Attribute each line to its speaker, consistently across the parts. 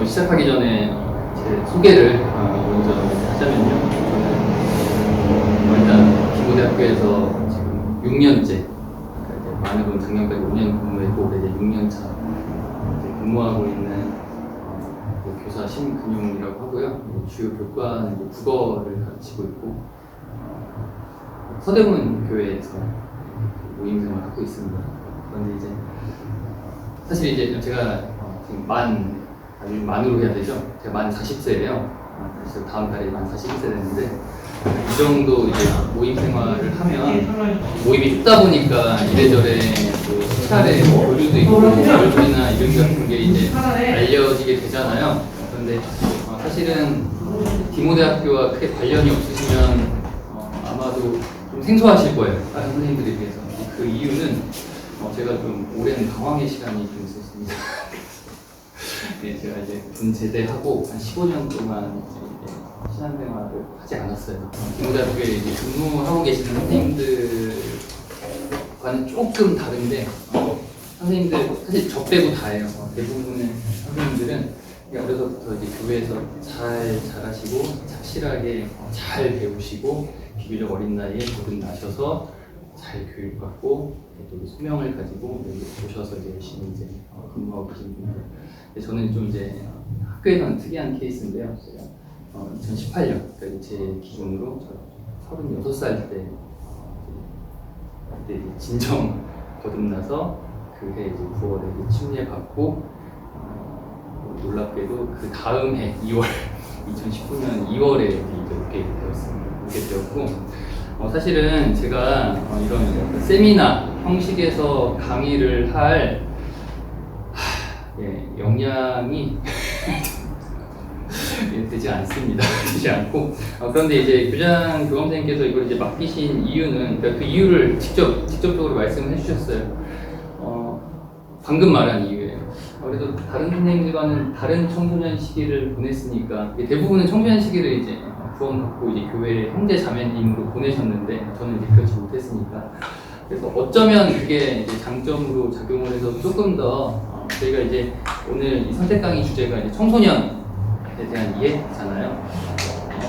Speaker 1: 시작하기 전에 제 소개를 먼저 하자면요. 저는 일단 기모대학교에서 지금 6년째, 만으로는 작년까지 5년 근무했고 이제 6년차 근무하고 있는 교사 심근용이라고 하고요. 주요 교과는 국어를 가르치고 있고 서대문 교회에서 모임생활을 하고 있습니다. 그런데 이제 사실 이제 제가 지금 만으로 해야 되죠. 제가 만 40세예요. 그래서 다음 달에 만 41세 되는데 이 정도 이제 모임 생활을 하면 모임이 있다 보니까 이래저래 그 수차례 교류도 있고 얼굴이나 이런 같은 게 이제 알려지게 되잖아요. 그런데 사실은 디모대학교와 크게 관련이 없으시면 아마도 좀 생소하실 거예요. 다른 선생님들에 비해서. 그 이유는 제가 좀 오랜 방황의 시간이 좀 있었습니다. 네, 제가 이제 군 제대하고 한 15년 동안 이제 신앙생활을 하지 않았어요. 디모대학교에 이제 근무하고 계시는 선생님들과는 조금 다른데 선생님들 사실 저 빼고 다예요. 대부분의 선생님들은 어려서부터 이제 교회에서 잘 자라시고 착실하게 잘 배우시고 비교적 어린 나이에 거듭나셔서 잘 교육받고 또 소명을 가지고 여기 오셔서 이제 열심히 이제 근무하고 계신 분들. 저는 좀 이제 학교에서는 특이한 케이스인데요. 제가 2018년, 그러니까 제 기준으로 36살 때 그때 진정 거듭나서 그해 이제 9월에 침례받고 놀랍게도 그 다음 해 2월 2019년 2월에 이제 오게 되었습니다. 오게 되었고. 사실은 제가 이런 세미나 형식에서 강의를 할 역량이 되지 않습니다. 되지 않고 그런데 이제 교장 교감선생님께서 이걸 이제 맡기신 이유는 그러니까 그 이유를 직접적으로 말씀을 해주셨어요. 방금 말한 이유예요. 그래서 다른 선생님들과는 다른 청소년 시기를 보냈으니까 대부분은 청소년 시기를 이제 구원받고 이제 교회 형제 자매님으로 보내셨는데 저는 이제 그렇지 못했으니까 그래서 어쩌면 그게 이제 장점으로 작용을 해서 조금 더 저희가 이제 오늘 이 선택 강의 주제가 이제 청소년에 대한 이해잖아요.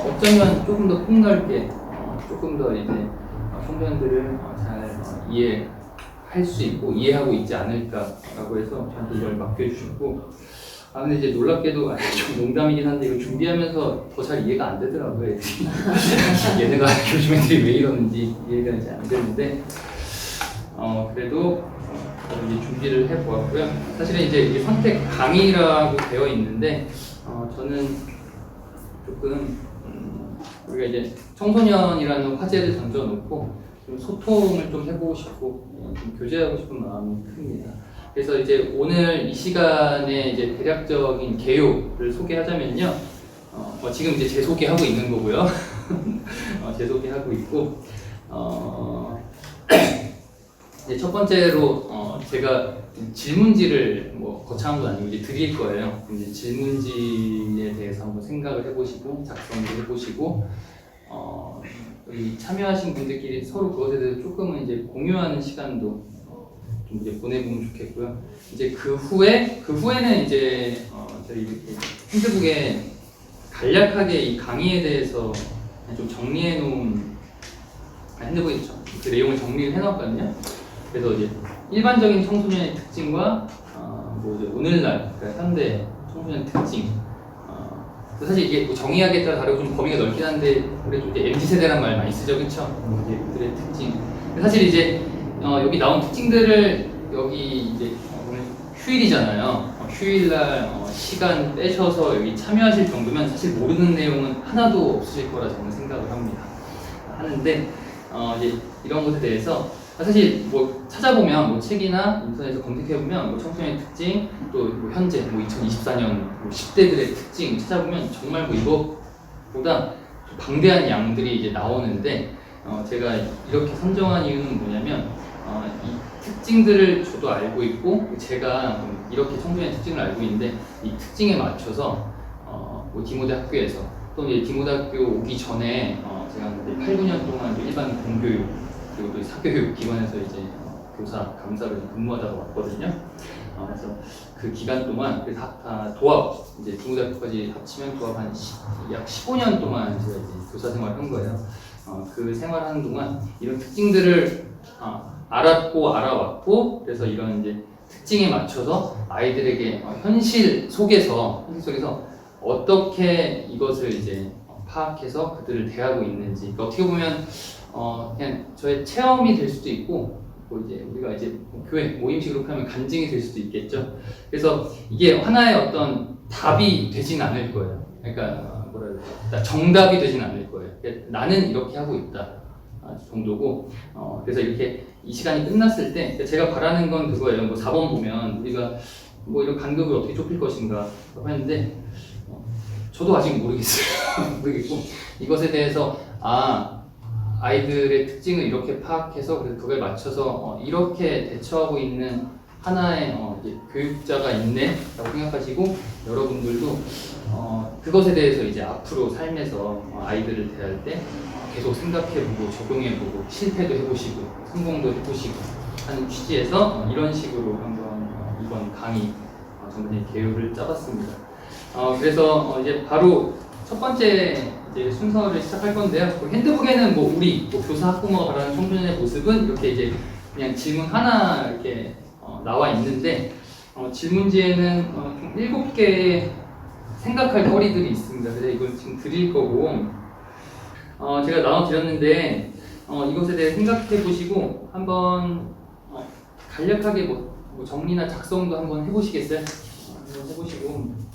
Speaker 1: 어쩌면 조금 더 폭넓게 조금 더 이제 청소년들을 잘 이해할 수 있고 이해하고 있지 않을까라고 해서 저한테 이걸 맡겨주셨고 근데 이제 놀랍게도 좀 농담이긴 한데 이거 준비하면서 더 잘 이해가 안 되더라고요. 얘네가 교주님들이 왜 이러는지 이해가 이제 안 되는데 그래도 저는 이제 준비를 해보았고요. 사실은 이제 이게 선택 강의라고 되어 있는데 저는 조금 우리가 이제 청소년이라는 화제를 던져놓고 좀 소통을 좀 해보고 싶고 좀 교제하고 싶은 마음이 큽니다. 그래서 이제 오늘 이 시간에 이제 대략적인 개요를 소개하자면요. 지금 이제 제 소개하고 있는 거고요. 제 소개하고 있고, 이제 첫 번째로 제가 질문지를 뭐 거창한 건 아니고 이제 드릴 거예요. 이제 질문지에 대해서 한번 생각을 해보시고 작성도 해보시고, 여기 참여하신 분들끼리 서로 그것에 대해서 조금은 이제 공유하는 시간도 좀 이제 보내보면 좋겠고요. 이제 그 후에는 이제 저희 이렇게 핸드북에 간략하게 이 강의에 대해서 좀 정리해 놓은 핸드북에 그 내용을 정리를 해놨거든요. 그래서 이제 일반적인 청소년의 특징과 뭐 이제 오늘날 그러니까 현대 청소년 특징. 사실 이게 뭐 정의하기에 따라 다르고 좀 범위가 넓긴 한데 우리 좀 이제 MZ 세대란 말 많이 쓰죠, 그렇죠? 이제 그들의 특징. 사실 이제 여기 나온 특징들을 여기 이제 오늘 휴일이잖아요. 휴일날 시간 빼셔서 여기 참여하실 정도면 사실 모르는 내용은 하나도 없으실 거라 저는 생각을 합니다. 하는데 이제 이런 것에 대해서 사실 뭐 찾아보면 뭐 책이나 인터넷에서 검색해보면 뭐 청소년의 특징 또 뭐 현재 뭐 2024년 뭐 10대들의 특징 찾아보면 정말 뭐 이것보다 방대한 양들이 이제 나오는데 제가 이렇게 선정한 이유는 뭐냐면 이 특징들을 저도 알고 있고 제가 이렇게 청소년의 특징을 알고 있는데 이 특징에 맞춰서 뭐 디모대학교에서 또 이제 디모대학교 오기 전에 제가 이제 8, 9년 동안 일반 공교육 그리고 또 사교육 기관에서 이제 교사 강사로 근무하다가 왔거든요. 그래서 그 기간 동안 다 도합 이제 중고등학교까지 합치면 도합 약 15년 동안 제가 이제 교사 생활한 거예요. 그 생활하는 동안 이런 특징들을 알았고 알아왔고, 그래서 이런 이제 특징에 맞춰서 아이들에게 현실 속에서 어떻게 이것을 이제 파악해서 그들을 대하고 있는지, 어떻게 보면 그냥 저의 체험이 될 수도 있고, 뭐 이제 우리가 이제 교회 모임식으로 하면 간증이 될 수도 있겠죠. 그래서 이게 하나의 어떤 답이 되진 않을 거예요. 그러니까 정답이 되진 않을 거예요. 그러니까 나는 이렇게 하고 있다 정도고, 그래서 이렇게 이 시간이 끝났을 때 제가 바라는 건 그거예요. 뭐 4번 보면 우리가 뭐 이런 간극을 어떻게 좁힐 것인가 하는데, 저도 아직 모르겠어요. 모르겠고, 이것에 대해서 아이들의 특징을 이렇게 파악해서 그걸 맞춰서 이렇게 대처하고 있는 하나의 이제 교육자가 있네라고 생각하시고, 여러분들도 그것에 대해서 이제 앞으로 삶에서 아이들을 대할 때 계속 생각해보고 적용해보고 실패도 해보시고 성공도 해보시고 하는 취지에서 이런 식으로 한번 이번 강의 전문의 계획을 짜봤습니다. 그래서 이제 바로 첫 번째 이제 순서를 시작할 건데요. 핸드북에는 뭐 우리 교사 학부모가 바라는 청소년의 모습은 이렇게 이제 그냥 질문 하나 이렇게 나와 있는데, 질문지에는 총 7개의 생각할 거리들이 있습니다. 그래서 이걸 지금 드릴 거고, 제가 나눠드렸는데 이것에 대해 생각해 보시고 한번 간략하게 뭐 정리나 작성도 한번 해보시겠어요? 한번 해보시고,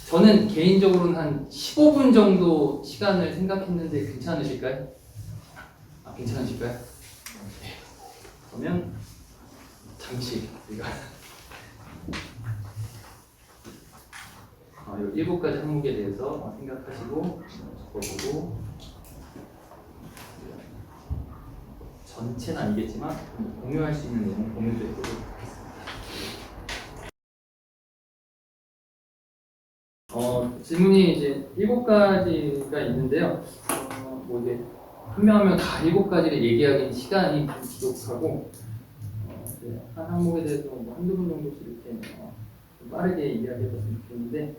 Speaker 1: 저는 개인적으로는 한 15분 정도 시간을 생각했는데 괜찮으실까요? 괜찮으실까요? 네. 그러면 잠시 우리가 이 7가지 항목에 대해서 생각하시고 적어보고, 전체는 아니겠지만 공유할 수 있는 내용 공유도 해보도록 하겠습니다. 질문이 이제 7가지가 있는데요. 뭐 이제 한 명 하면 다 7가지를 얘기하기는 시간이 부족하고, 한 항목에 대해서 뭐 한두 분 정도씩 이렇게 좀 빠르게 이야기해봤으면 좋겠는데,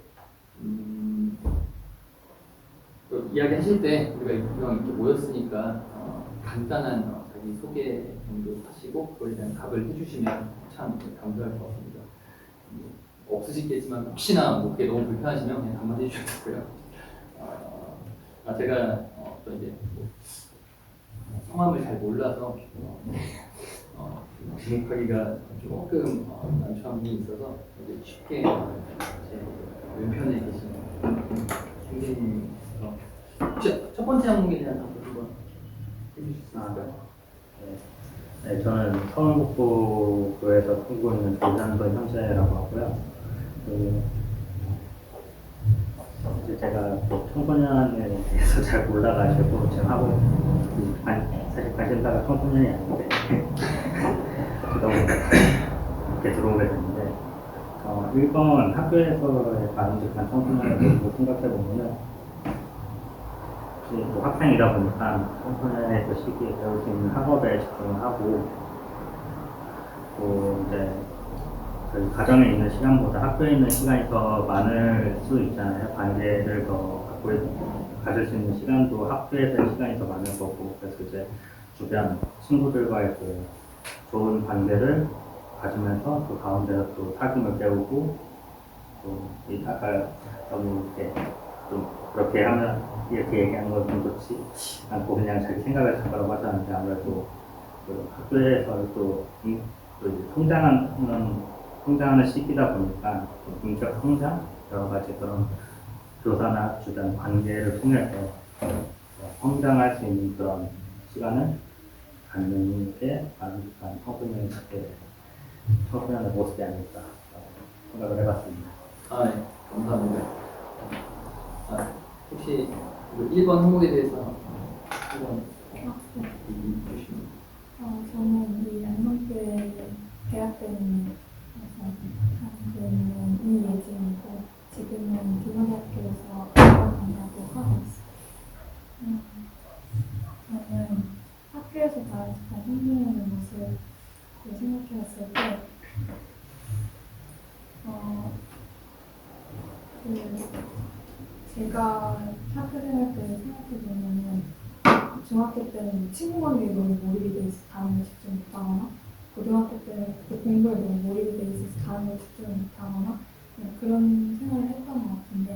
Speaker 1: 이야기 하실 때 우리가 이렇게 모였으니까 간단한 자기 소개 정도 하시고 그거에 대한 답을 해주시면 참 감사할 것 같습니다. 없으시겠지만 혹시나 뭐 그게 너무 불편하시면 그냥 한마디 해주셔도 되고요. 제가 또 이제 성함을 잘 몰라서 지목하기가 조금 난처함이 있어서 쉽게 제 왼편에 계시는 선생님께서 첫 번째 항목에 대한 답을 한번 해주실 수 있을까요?
Speaker 2: 네, 저는 서울북부교에서 꿈꾸고 있는 조장건 형제라고 하고요. 이제 제가 청소년에 대해서 잘 몰라가지고 지금 하고 사실 관심사가 청소년이 아닌데 너무 이렇게 들어오게 됐는데, 일본 학교에서의 바람직한 청소년에 대해서 생각해보면은 뭐 학생이다 보니까 청소년의 그 시기에 배울 수 있는 학업에 집중을 하고, 또 이제 저희 가정에 있는 시간보다 학교에 있는 시간이 더 많을 수 있잖아요. 관계를 더 가질 수 있는 시간도 학교에서의 시간이 더 많을 거고, 그래서 이제 주변 친구들과의 그 좋은 관계를 가지면서 그 가운데서 또 사귐을 배우고, 또 아까 너무 이렇게 좀 그렇게 하면 이렇게 얘기하는 건 좀 좋지 않고 그냥 자기 생각을 잡으라고 하셨는데, 아무래도 그 학교에서 또 이제 성장하는 시기다 보니까 인격 성장, 여러 가지 그런 교사나 주변 관계를 통해서 성장할 수 있는 그런 시간을 갖는 게 바람직한 청소년의 모습이 아닐까 생각을 해봤습니다.
Speaker 1: 네, 감사합니다. 혹시 1번 항목에 대해서 한번 얘기해 주시면.
Speaker 3: 저는 우리 안동교회 대학교는 이예진이고 지금은 기본학교에서 강의하고 하고 있어요. 저는 학교에서 바라는 청소년의 모습, 제가 학교 생활 때 생각해보면은 중학교 때는 친구 관계에 너무 몰입이 돼 있어서 다른 걸 집중 못하거나 고등학교 때는 또 공부에 너무 몰입이 돼 있어서 다른 걸 집중 못하거나 그런 생활을 했던 것 같은데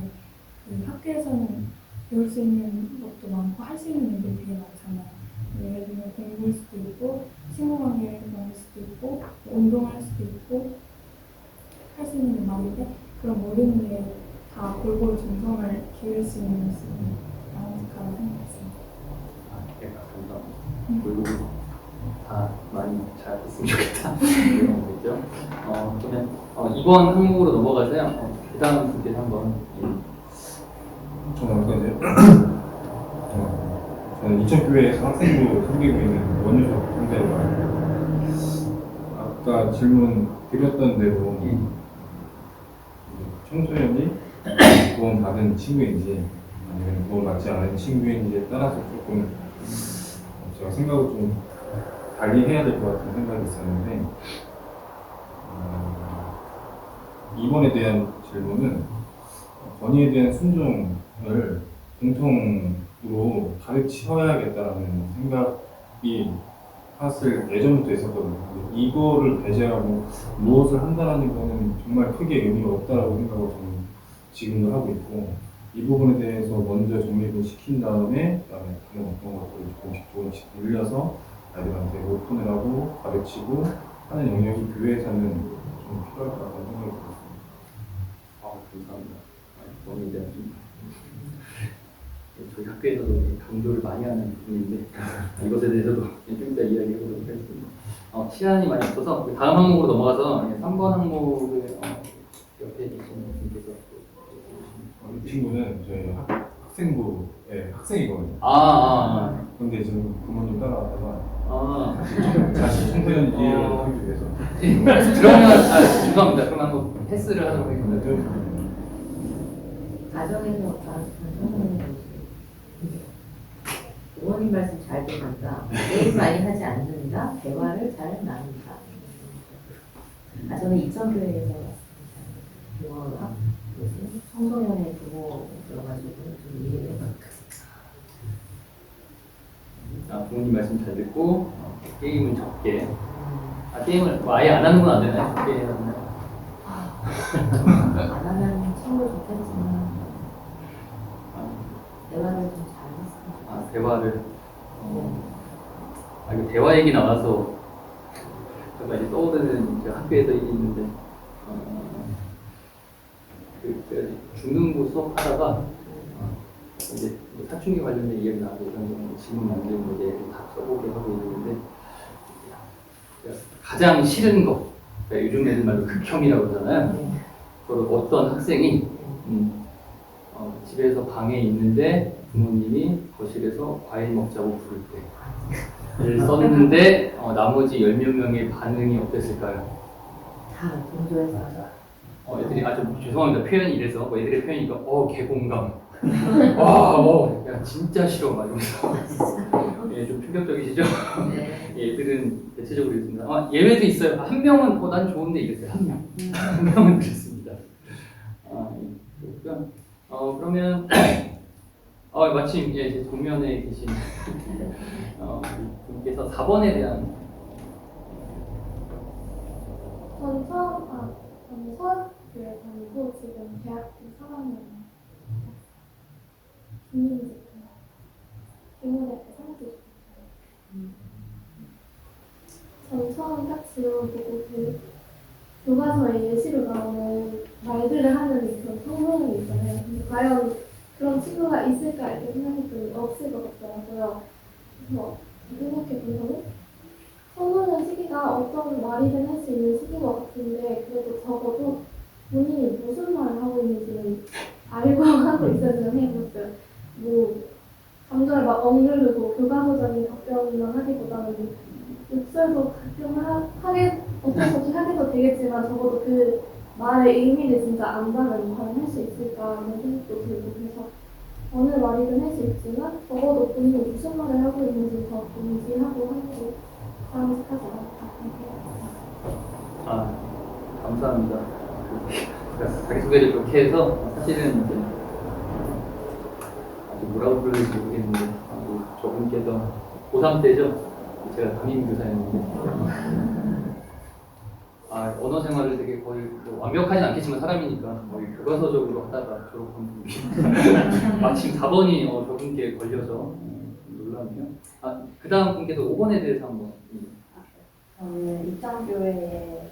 Speaker 3: 그 학교에서는 배울 수 있는 것도 많고 할 수 있는 일도 되게 많잖아요. 예를 들면 공부일 수도 있고 친구 관계를 나눌 수도 있고 운동할 수도 있고 할 수 있는 게 많은데 그런 모든 게 다 골고루 정성을 기울 수 있는 모습이 양직하다고 생각했습니다.
Speaker 1: 네, 감사합니다. 그리고 다 많이 잘 됐으면 좋겠다. 이런 거겠죠. 그러면 이번 항목으로 넘어가서요. 그 다음 분께서 한번
Speaker 4: 저는 아까 이제 저는 이천교회에서 학생부 섬기고 있는 원유석 선배로 아까 질문 드렸던 대로 청소년이 도움받은 친구인지 아니면 도움받지 않은 친구인지에 따라서 조금 제가 생각을 좀 달리 해야 될 것 같은 생각이 있었는데 이번에 대한 질문은 권위에 대한 순종을 공통으로 가르쳐야겠다라는 생각이 사실 예전부터 있었거든요. 근데 이거를 배제하고 무엇을 한다는 거는 정말 크게 의미가 없다라고 생각을 저는 지금도 하고 있고 이 부분에 대해서 먼저 정립을 시킨 다음에 그다음에 다른 어떤 것들을 조금씩 늘려서 아이들한테 오픈을 하고 가르치고 하는 영역이 교회에서는 좀 필요할 것 같다는 생각이 들었습니다.
Speaker 1: 감사합니다. 너무 이제 저희 학교에서도 강조를 많이 하는 부분인데 이것에 대해서도 좀 이따 이야기해보도록 하겠습니다. 시간이 많이 없어서 다음 항목으로 넘어가서 3번 항목을 옆에 계시는 분께서
Speaker 4: 이 친구는 저희 학생부의 학생이거든요. 근데 지금 부모님 따라왔다가 다시 청소년 이해를 하기 위해서
Speaker 1: 그러면 죄송합니다. 그럼 한번 패스를 하도록 하겠습니다.
Speaker 5: 가정에서 부모님 말씀 잘 듣는다, 게임 많이 하지 않는다, 대화를 잘 나눈다. 저는 이천교회에서 청소년의 부모여가지고 좀 이해를
Speaker 1: 부모님 말씀 잘 듣고 게임은 적게. 게임을 아예 안 하는 건 안 되나요? 적게 해야 되나요?
Speaker 5: 안 하면 친구 좋겠지만 대화를 좀 잘했으면
Speaker 1: 대화를 이거 대화 얘기 나와서 제가 이제 떠오르는 제 학교에서 일이 있는데 중등부 수업하다가 이제 사춘기 관련된 이야기 나와서 이런 질문 만드는 거에 다 써보게 하고 있는데 가장 싫은 거 그러니까 요즘 애들 말로 극혐이라고 그러잖아요. 그걸 어떤 학생이 집에서 방에 있는데 부모님이 거실에서 과일 먹자고 부를 때를 썼는데 나머지 10몇 명의 반응이 어땠을까요?
Speaker 5: 다 동조해서
Speaker 1: 애들이 좀 죄송합니다. 표현이 이래서 애들의 표현이니까 개공감. 야 진짜 싫어 막 이러면서 좀 충격적이시죠? 애들은 대체적으로 이랬습니다. 예외도 있어요. 한 명은 난 좋은데 이랬어요. 한 명은 그랬습니다. 그러면 마침 제 동면에 계신 분께서 4번에 대한
Speaker 6: 저는 서울교회 다니고 지금 대학교 3학년 김문대학교 3기. 저는 처음 딱 지원 보고 그 교과서에 예시로 나오는 말들을 하는 그런 성명이 있잖아요. 근데 과연 그런 친구가 있을까 이렇게 생각했더니 없을 것 같더라고요. 그래서 생각해 보면 성소년 시기가 어떤 말이든 할 수 있는 시기인 것 같은데 그래도 적어도 본인이 무슨 말을 하고 있는지는 알고 하고 있었으면 해봤어요. 감정을 막 억누르고 교과서적인 답변만 하기보다는 욕설도 가끔 어쩔 수 없이 하게도 되겠지만 적어도 그 말의 의미를 진짜 안다면 과연 할 수 있을까 이런 생각도 들고 그래서 어느 말이든 할 수 있지만 적어도 본인이 무슨 말을 하고 있는지 더 인지하고 하는 게 바람직하지 않을까 생각해요.
Speaker 1: 감사합니다. 자기소개를 그렇게 해서 사실은 이제 아주 뭐라고 부르는지 모르겠는데 저분께서 고3 때죠. 제가 담임교사였는데 언어 생활을 되게 거의 뭐 완벽하진 않겠지만 사람이니까 거의 교과서적으로 하다가 졸업한 분이 마침 4번이 저분께 걸려서 놀라네요. 그 다음 분께서 5번에 대해서 한번
Speaker 5: 저는 입장교회에서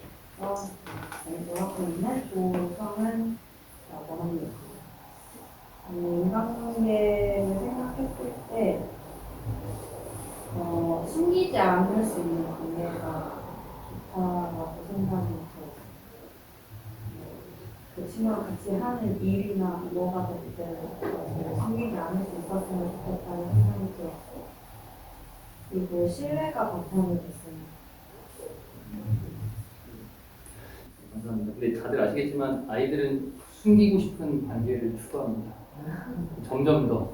Speaker 5: 놀았고 있는 조성은라고 합니다. 인간관계를 생각했을 때 숨기지 않을 수 있는 관계가 좋다라고 생각이 들어요. 그 친구랑 같이 하는 일이나 뭐가 됐든 숨기지 않을 수 있었으면 좋겠다는 생각이 들었고, 그리고 신뢰가 바탕이 됐어요.
Speaker 1: 감사합니다. 근데 다들 아시겠지만 아이들은 숨기고 싶은 관계를 추구합니다. 점점 더.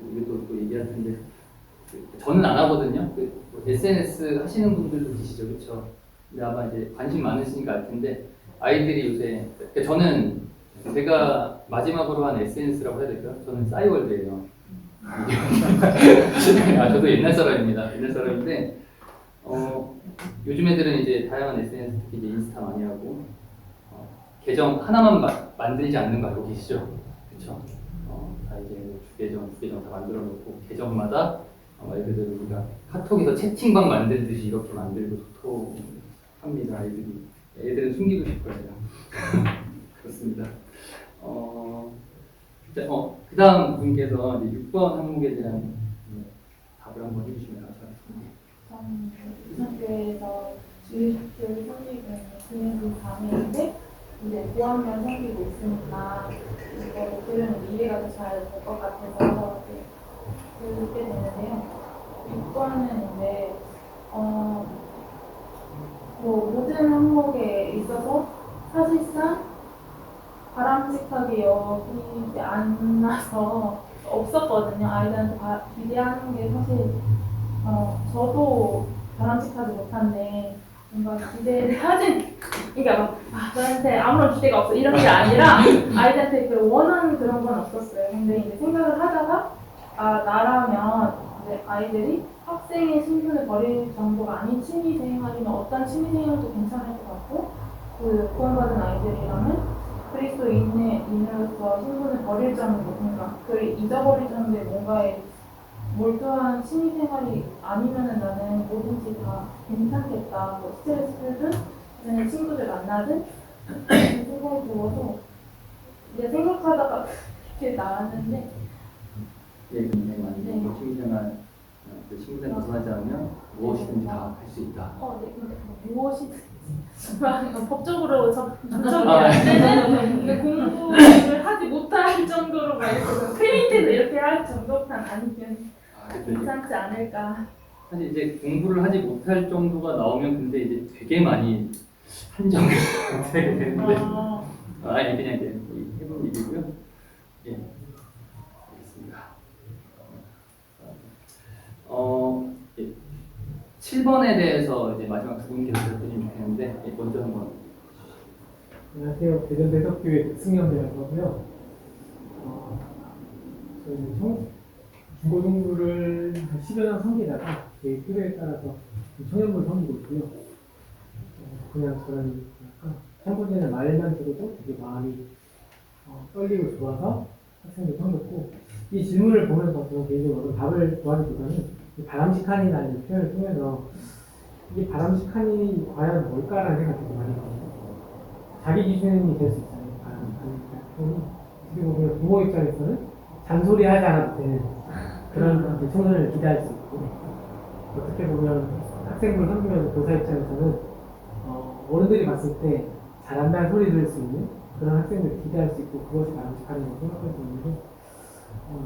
Speaker 1: 우리도 또 얘기할 텐데 저는 안 하거든요. SNS 하시는 분들도 계시죠, 그렇죠? 근데 아마 이제 관심 많으시니까 알 텐데 아이들이 요새 저는 제가 마지막으로 한 SNS라고 해야 될까요? 저는 싸이월드예요. 저도 옛날 사람입니다. 옛날 사람인데 요즘 애들은 이제 다양한 SNS, 특히 이제 인스타 많이 하고 계정 하나만 만들지 않는 거 알고 계시죠? 그렇죠? 다 이제 주계정 다 만들어 놓고 계정마다 말 그대로 우리가 카톡에서 채팅방 만들듯이 이렇게 만들고 소통합니다. 애들은 숨기고 싶어요. 그렇습니다. 그 다음 분께서 이제 6번 항목에 대한 답을 한번 해주시면 감사하겠습니다.
Speaker 6: 저는 이성교회에서 주일학교를 섬기고 있는 금요일 밤인데 이제 고학년 섬기고 있으니까 이거 들으면 이해가 더 잘 될 것 같아서 이렇게 듣게 되는데요. 6번은 이제 뭐 모든 항목에 있어서 사실상 바람직하게 여기지 않아서 없었거든요. 아이들한테 기대하는 게 사실 저도 바람직하지 못한데 뭔가 기대를 하진, 그러니까 막 저한테 아무런 기대가 없어 이런 게 아니라 아이들한테 원하는 그런 건 없었어요. 근데 이제 생각을 하다가 나라면 이제 아이들이 학생의 신분을 버릴 정도가 아닌 취미생활이면 어떤 취미생활도 괜찮을 것 같고, 그 구원받은 아이들이라면 그리스도인으로서 신분을 버릴 정도, 그러니까 그를 잊어버릴 정도의 뭔가에 몰두한 취미생활이 아니면은 나는 뭐든지 다 괜찮겠다. 뭐 스트레스 풀든 그냥 친구들 만나든 생각이 들어서 이제 생각하다가 그렇게 나왔는데
Speaker 1: 굉장히 많이 취미생활 친구들 벗어나지 않으면 무엇이든지 다 할 수 있다.
Speaker 6: 네, 근데 무엇이든지 법적으로 접촉이 안 되는 공부를 하지 못할 정도로 말해서 크리에이티브 이렇게 할 정도만 아니면 괜찮지 않을까.
Speaker 1: 사실 이제 공부를 하지 못할 정도가 나오면 근데 이제 되게 많이 한정을 되게 되는데 그냥 이제 해본 일이고요. 예, 알겠습니다. 7번에 대해서 이제 마지막 두 분께서 설명해 주시는데 먼저 한번.
Speaker 7: 안녕하세요. 대전대석교회 승현이라고 하고요. 저희는 중고등부를 10여 년 섬기다가 제 필요에 따라서 청년부를 섬기고 있고요. 그냥 저는 약간 청소년의 말만 들어도 되게 마음이 떨리고 좋아서 학생들 섬겼고, 이 질문을 보면서 저는 개인적으로 답을 구하기보다는 바람직한이라는 표현을 통해서 이게 바람직한이 과연 뭘까라는 생각이 좀 많이 들어요. 자기 기준이 될 수 있잖아요. 바람직한 표현이. 그리고 보면 부모 입장에서는 잔소리하지 않아도 되는 그런 청소년을 기대할 수 있고, 어떻게 보면 학생부를 섬기면서 교사 입장에서는 어른들이 봤을 때 잘한다는 소리 들을 수 있는 그런 학생들을 기대할 수 있고, 그것이 바람직한이라고 생각할 수 있는데,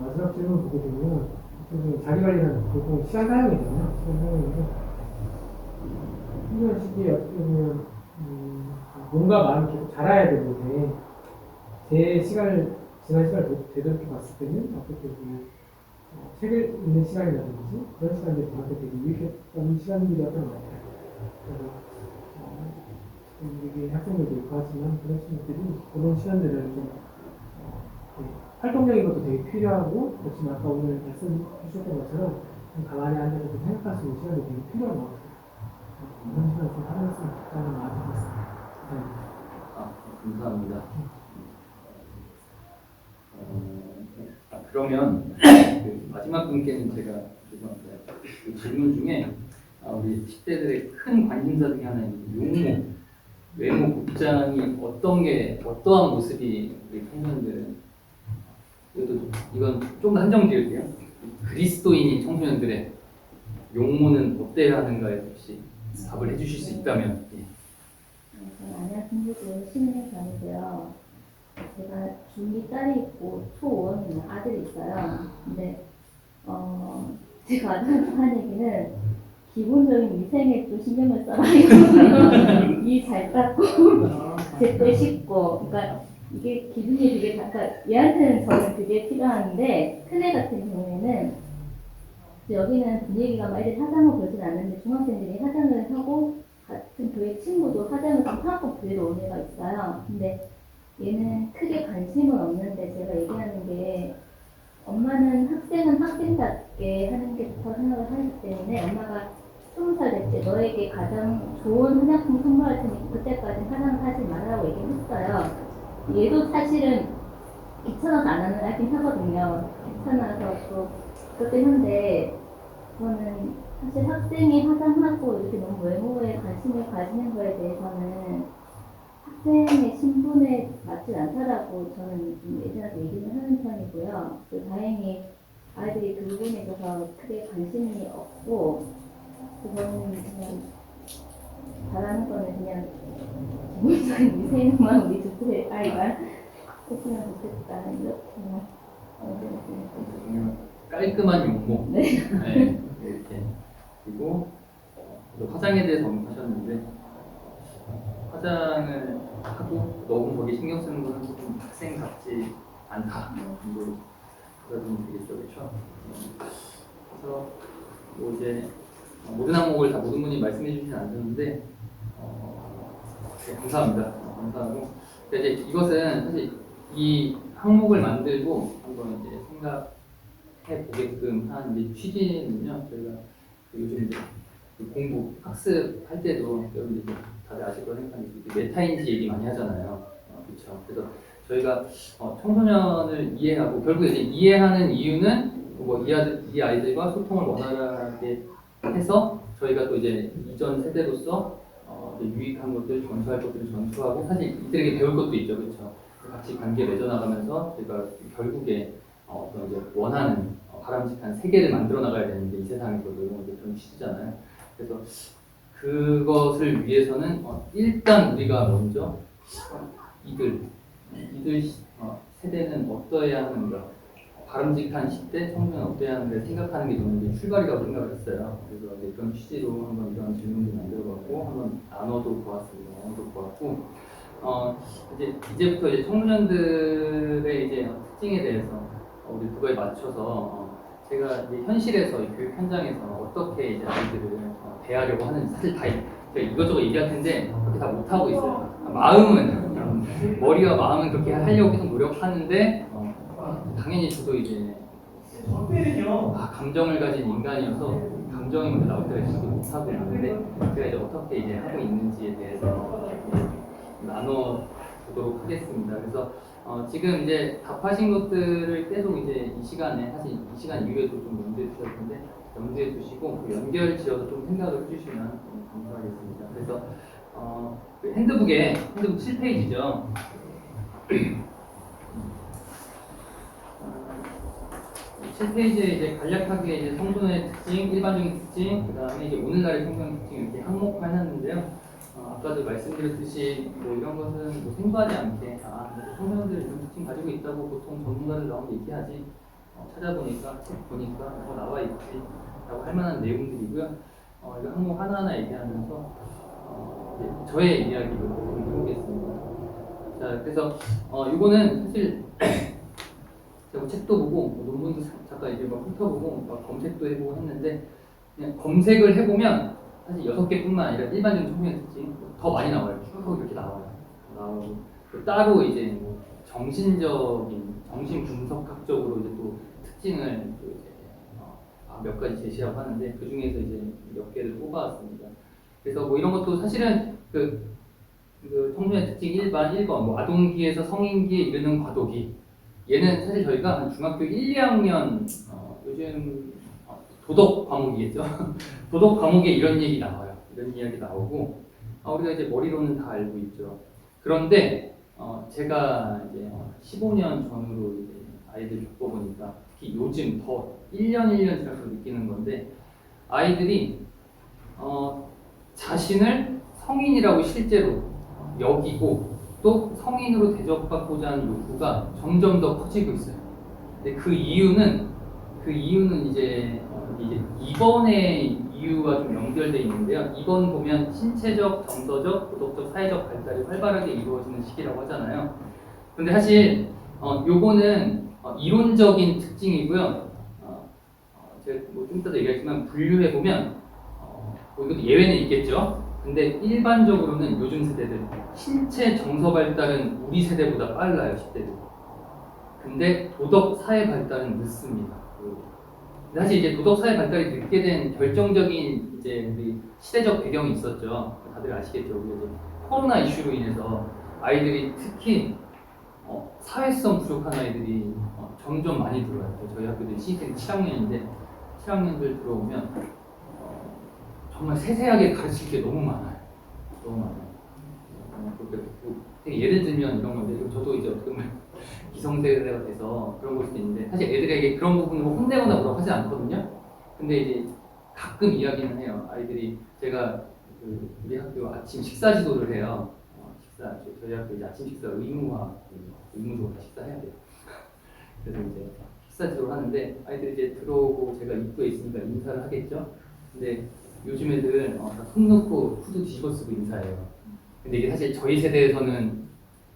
Speaker 7: 마지막 질문 보게 되면 자기관리는 보통 시간 사용이잖아요. 시간 사용인데 이런 시기에 어떻게 보면 몸과 마음이 계속 자라야 되는데, 제 시간을 지난 시간을 되돌이켜 봤을 때는 어떻게 보면 책을 읽는 시간이라든지 그런 시간들이 저한테 되게 유익했던 시간들이었던 것 같아요. 그래서 이게 학생들도 있고 하지만 그런 친구들이 그런 시간들을 좀 활동적인 것도 되게 필요하고 그렇지만 아까 오늘 말씀 주셨던 것처럼 좀 가만히 앉아서 좀 생각할 수 있는 시간이 되게 필요한 것 같아요. 그런 시간을 좀 활용했으면 좋겠다는 마음이 들었습니다. 감사합니다.
Speaker 1: 감사합니다. 그러면 그 마지막 분께는 제가 죄송합니다. 그 질문 중에 우리 10대들의 큰 관심사 중에 하나인 용모, 외모 복장이 어떠한 모습이 우리 청소년들은 이건 좀 더 한정 지을게요. 그리스도인인 청소년들의 용모는 어때야 하는가에 혹시 답을 해주실 수 있다면. 예.
Speaker 8: 저는 안양 중국교 신흥 다니고요. 제가 중2 딸이 있고 초5 있는 아들이 있어요. 근데 제가 아들한테 한 얘기는 기본적인 위생에 좀 신경을 써라. 이 잘 닦고 제때 씻고 그러니까 이게 기준이 되게 그러니까 얘한테는 저는 그게 필요한데 큰애 같은 경우에는 여기는 분위기가 막 애들이 화장을 보진 않는데 중학생들이 화장을 하고 같은 교회 친구도 화장을 좀 하고 그대로 온 애가 있어요. 근데 얘는 크게 관심은 없는데 제가 얘기하는 게 엄마는 학생은 학생답게 하는 게 좋다고 생각을 하기 때문에 엄마가 20살 될 때 너에게 가장 좋은 화장품 선물할 테니까 그때까지 화장을 하지 말라고 얘기했어요. 얘도 사실은 귀찮아서 안 하긴 하거든요. 귀찮아서 또 그렇긴 한데 저는 사실 학생이 화장하고 이렇게 너무 외모에 관심을 가지는 거에 대해서는 학생의 신분에 맞지 않다라고 저는 좀 예전에 얘기를 하는 편이고요. 다행히 아이들이 그 부분에 있어서 크게 관심이 없고 저는 그냥 바라는 거는 그냥 기본적인 위생만 우리 두 아이가 했으면 좋겠다 이렇게만
Speaker 1: 깔끔한 용모.
Speaker 8: 네.
Speaker 1: 네, 이렇게. 그리고 화장에 대해서 언급하셨는데 화장을 하고 너무 거기 신경 쓰는 것은 조금 학생답지 않다. 정도 그러면 되겠죠, 그렇죠? 그래서 뭐 이제 모든 항목을 다 모든 분이 말씀해 주시진 않았는데 네, 감사합니다. 감사하고 이제 이것은 사실 이 항목을 만들고 한번 이제 생각해 보게끔 한 이제 취지는요. 저희가 요즘 이제 공부 학습할 때도 여러분들 다들 아실 거라 생각하는데 메타인지 얘기 많이 하잖아요. 그렇죠. 그래서 저희가 청소년을 이해하고 결국 이제 이해하는 이유는 뭐 이 아이들과 소통을 원활하게 해서 저희가 또 이제 이전 세대로서 유익한 것들, 전수할 것들을 전수하고 사실 이들에게 배울 것도 있죠, 그렇죠. 같이 관계 맺어나가면서 저희가 결국에 어떤 이제 원하는 바람직한 세계를 만들어 나가야 되는데 이 세상에서도 이제 그런 취지잖아요. 그래서 그것을 위해서는 일단 우리가 먼저 이들 세대는 어떠해야 하는가, 바람직한 10대 청소년 어떠해야 하는가 생각하는 게 저는 이제 출발이라고 생각을 했어요. 그래서 이제 그런 취지로 한번 이런 질문을 만들어봤고 한번 나눠도 보았고 이제부터 이제 청소년들의 이제 특징에 대해서 우리 그거에 맞춰서 제가 이제 현실에서 교육 현장에서 어떻게 이제 아이들을 대하려고 하는지 사실 다 제가 이것저것 얘기할 텐데 그렇게 다 못하고 있어요. 마음은 머리와 마음은 그렇게 하려고 계속 노력하는데 당연히 저도 이제 감정을 가진 인간이어서 감정이 먼저 나올 때가 있어서 못하고 있는데 제가 이제 어떻게 이제 하고 있는지에 대해서 나눠 보도록 하겠습니다. 그래서 지금 이제 답하신 것들을 계속 이제 이 시간에 사실 이 시간 이후에도 좀 염두에 두실 텐데 염두에 두시고 그 연결 지어서 좀 생각을 해주시면 감사하겠습니다. 그래서 그 핸드북 7페이지죠. 7페이지에 이제 간략하게 이제 성분의 특징, 일반적인 특징, 그 다음에 이제 오늘날의 성분 특징 이렇게 항목화 해놨는데요. 아까도 말씀드렸듯이 뭐 이런 것은 뭐 생소하지 않게 청소년들이 이런 특징 가지고 있다고 보통 전문가들 나오면 얘기하지 찾아보니까 책 보니까 나와 있지 라고 할 만한 내용들이고요. 이거 항목 하나하나 얘기하면서 저의 이야기로 해보겠습니다. 자, 그래서 이거는 사실 제가 책도 보고 논문도 잠깐 이제 막 훑어보고 막 검색도 해보고 했는데 그냥 검색을 해보면 사실 6개뿐만 아니라 일반적인 청소년 특징 더 많이 나와요. 뚝뚝하고 이렇게 나오고 또 따로 이제 뭐 정신적인 정신 분석학적으로 이제 또 특징을 또 이제 몇 가지 제시하고 하는데 그 중에서 이제 몇 개를 뽑아왔습니다. 그래서 뭐 이런 것도 사실은 그 청소년 특징 1번 뭐 아동기에서 성인기에 이르는 과도기, 얘는 사실 저희가 한 중학교 1, 2학년 요즘 도덕 과목이겠죠. 도덕 과목에 이런 얘기 나와요. 이런 이야기 나오고 우리가 이제 머리로는 다 알고 있죠. 그런데 제가 이제 15년 전으로 이제 아이들 겪어보니까 특히 요즘 더 1년 지나서 느끼는 건데 아이들이 자신을 성인이라고 실제로 여기고 또 성인으로 대접받고자 하는 욕구가 점점 더 커지고 있어요. 근데 그 이유는 이제 2번의 이유와 좀 연결되어 있는데요. 2번 보면 신체적, 정서적, 도덕적, 사회적 발달이 활발하게 이루어지는 시기라고 하잖아요. 근데 사실 요거는 이론적인 특징이고요. 제가 뭐 좀 이따도 얘기하지만 분류해 보면 뭐 이것도 예외는 있겠죠. 근데 일반적으로는 요즘 세대들 신체 정서 발달은 우리 세대보다 빨라요, 10대들. 근데 도덕 사회 발달은 늦습니다. 사실 이제 도덕 사회 발달이 늦게 된 결정적인 이제 우리 시대적 배경이 있었죠. 다들 아시겠죠. 우리 이제 코로나 이슈로 인해서 아이들이 특히 사회성 부족한 아이들이 점점 많이 들어와요. 저희 학교도 신입생 7학년인데 7학년들 들어오면 정말 세세하게 가르칠 게 너무 많아요. 너무 많아요. 되게 예를 들면 이런 건데, 저도 이제 어떻게 보면 기성세대가 돼서 그런 걸 수도 있는데, 사실 애들에게 그런 부분을 혼내거나 뭐라고 하지 않거든요. 근데 이제 가끔 이야기는 해요. 아이들이 제가 우리 학교 아침 식사 지도를 해요. 저희 학교 이제 아침 식사 의무적으로 식사해야 돼요. 그래서 이제 식사 지도를 하는데 아이들이 이제 들어오고 제가 입구에 있으니까 인사를 하겠죠. 근데 요즘 애들 다 손 놓고 후드 뒤집어 쓰고 인사해요. 근데 이게 사실 저희 세대에서는